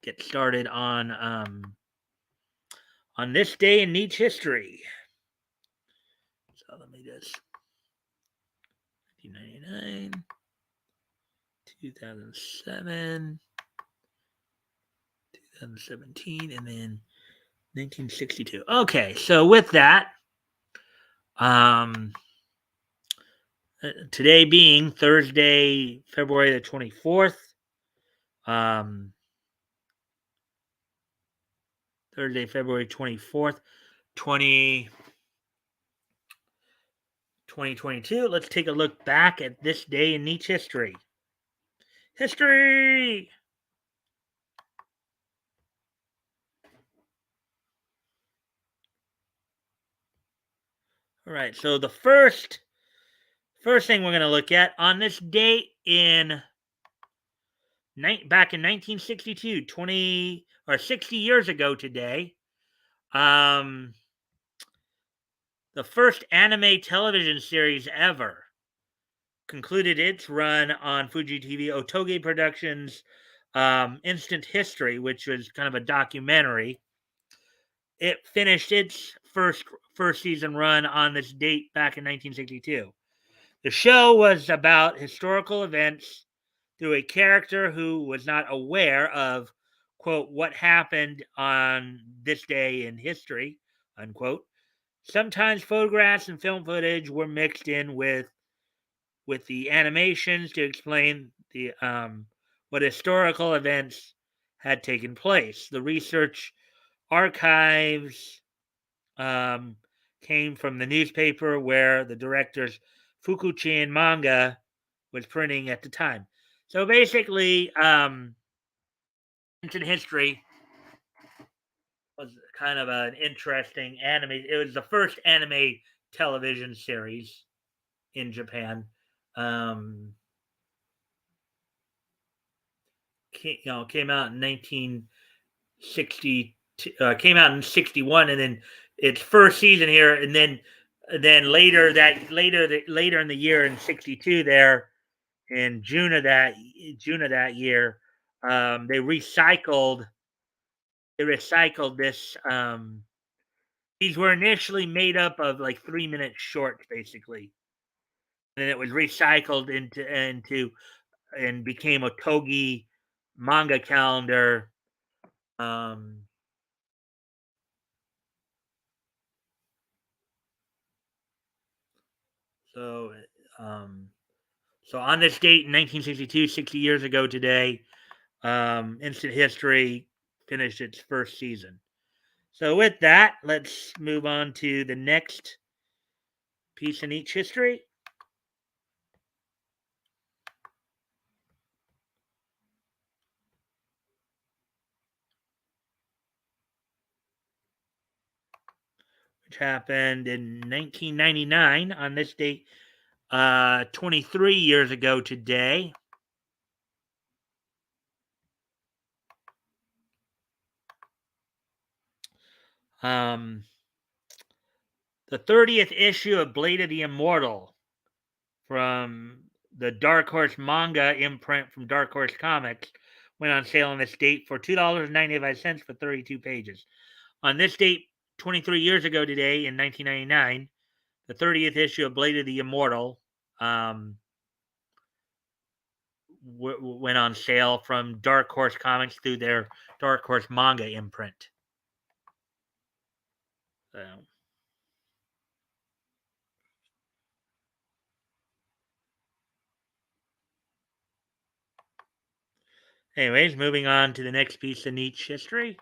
get started on this day in Nietzsche history. So let me just 1999, 2007, 2017, and then 1962. Okay, so with that, today being Thursday, February the 24th, Thursday, February 24th, 2022. Let's take a look back at this day in Nietzsche history. History! All right, so the first thing we're going to look at on this date back in 1962, 60 years ago today, the first anime television series ever concluded its run on Fuji TV Otoge Productions' Instant History, which was kind of a documentary. It finished its first season run on this date back in 1962. The show was about historical events through a character who was not aware of, quote, what happened on this day in history, unquote. Sometimes photographs and film footage were mixed in with the animations to explain the what historical events had taken place. The research archives came from the newspaper where the director's Fukuchian manga was printing at the time. So basically, ancient history was kind of an interesting anime. It was the first anime television series in Japan. Came out in 1960. Came out in 61, and then its first season here, and then later in the year in 62, there in June of that year, they recycled this. These were initially made up of like 3-minute shorts, basically, and it was recycled into and became a Togi manga calendar. So on this date in 1962, 60 years ago today, Instant History finished its first season. So with that, let's move on to the next piece in each history. Which happened in 1999 on this date, 23 years ago today. The 30th issue of Blade of the Immortal from the Dark Horse manga imprint from Dark Horse Comics went on sale on this date for $2.95 for 32 pages. On this date, 23 years ago today, in 1999, the 30th issue of Blade of the Immortal went on sale from Dark Horse Comics through their Dark Horse manga imprint. So. Anyways, moving on to the next piece of Nietzsche history.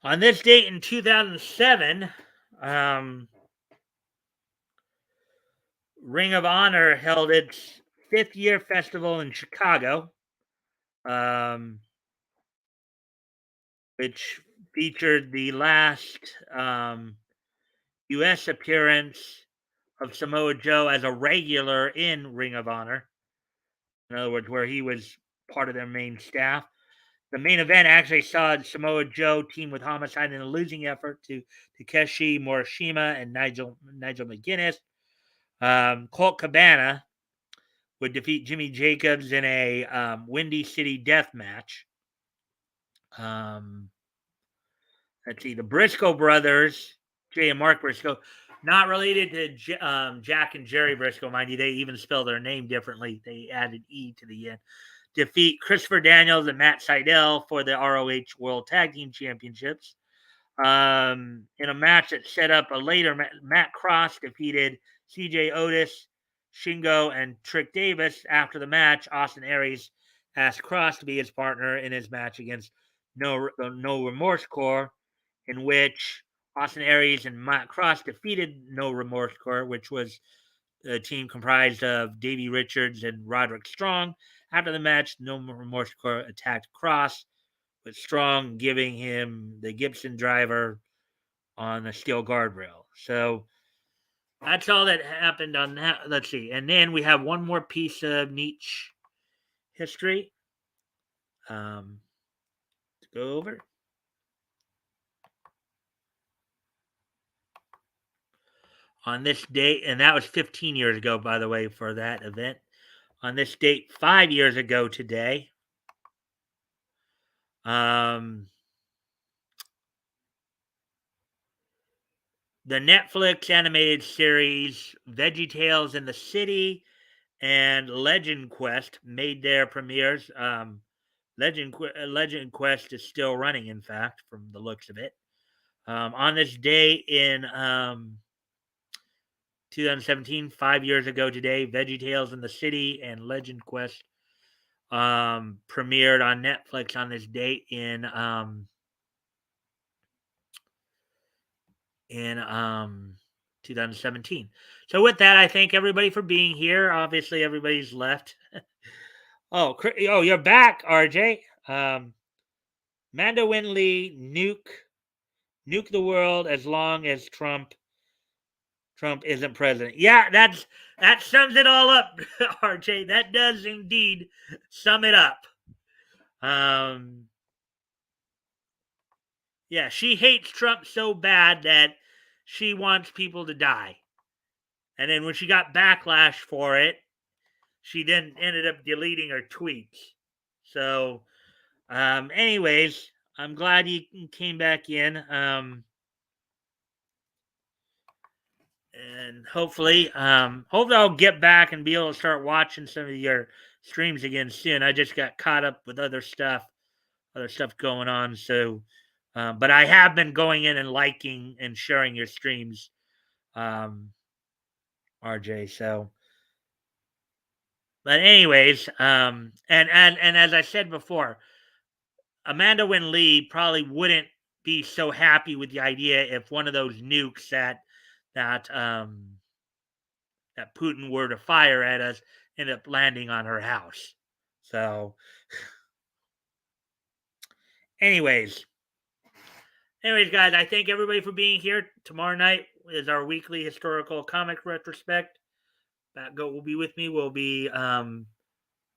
On this date in 2007, Ring of Honor held its fifth year festival in Chicago, which featured the last U.S. appearance of Samoa Joe as a regular in Ring of Honor. In other words, where he was part of their main staff. The main event actually saw Samoa Joe team with Homicide in a losing effort to Takeshi Morishima and Nigel McGuinness. Colt Cabana would defeat Jimmy Jacobs in a Windy City death match. Let's see, the Briscoe brothers, Jay and Mark Briscoe, not related to Jack and Jerry Briscoe, mind you. They even spell their name differently. They added E to the end. Defeat Christopher Daniels and Matt Sydal for the ROH World Tag Team Championships. In a match that set up a later, Matt Cross defeated CJ Otis, Shingo, and Trick Davis. After the match, Austin Aries asked Cross to be his partner in his match against No Remorse Corps, in which Austin Aries and Matt Cross defeated No Remorse Corps, which was a team comprised of Davey Richards and Roderick Strong. After the match, No Remorse Corps attacked Cross, with Strong giving him the Gibson driver on the steel guardrail. So that's all that happened on that. Let's see. And then we have one more piece of niche history to go over. On this date, and that was 15 years ago, by the way, for that event. On this date, 5 years ago today, the Netflix animated series VeggieTales in the City and Legend Quest made their premieres. Legend Quest is still running, in fact, from the looks of it. On this day in 2017, 5 years ago today, VeggieTales in the City and Legend Quest premiered on Netflix on this date in 2017. So with that, I thank everybody for being here. Obviously, everybody's left. Oh, you're back, RJ. Manda Winley, nuke the world as long as Trump isn't president. Yeah, that sums it all up, RJ. That does indeed sum it up. Yeah, she hates Trump so bad that she wants people to die. And then when she got backlash for it, she then ended up deleting her tweets. So, anyways, I'm glad you came back in. And hopefully I'll get back and be able to start watching some of your streams again soon. I just got caught up with other stuff going on. So, but I have been going in and liking and sharing your streams, RJ. So, but anyways, and as I said before, Amanda Wynn Lee probably wouldn't be so happy with the idea if one of those nukes that Putin were to fire at us ended up landing on her house. So, anyways, guys, I thank everybody for being here. Tomorrow night is our weekly historical comic retrospect. Batgo will be with me. We'll be, as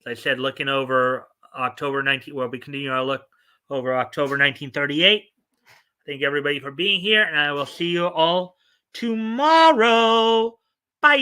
I said, looking over October 19. We'll be continuing our look over October 1938. Thank everybody for being here, and I will see you all tomorrow. Bye.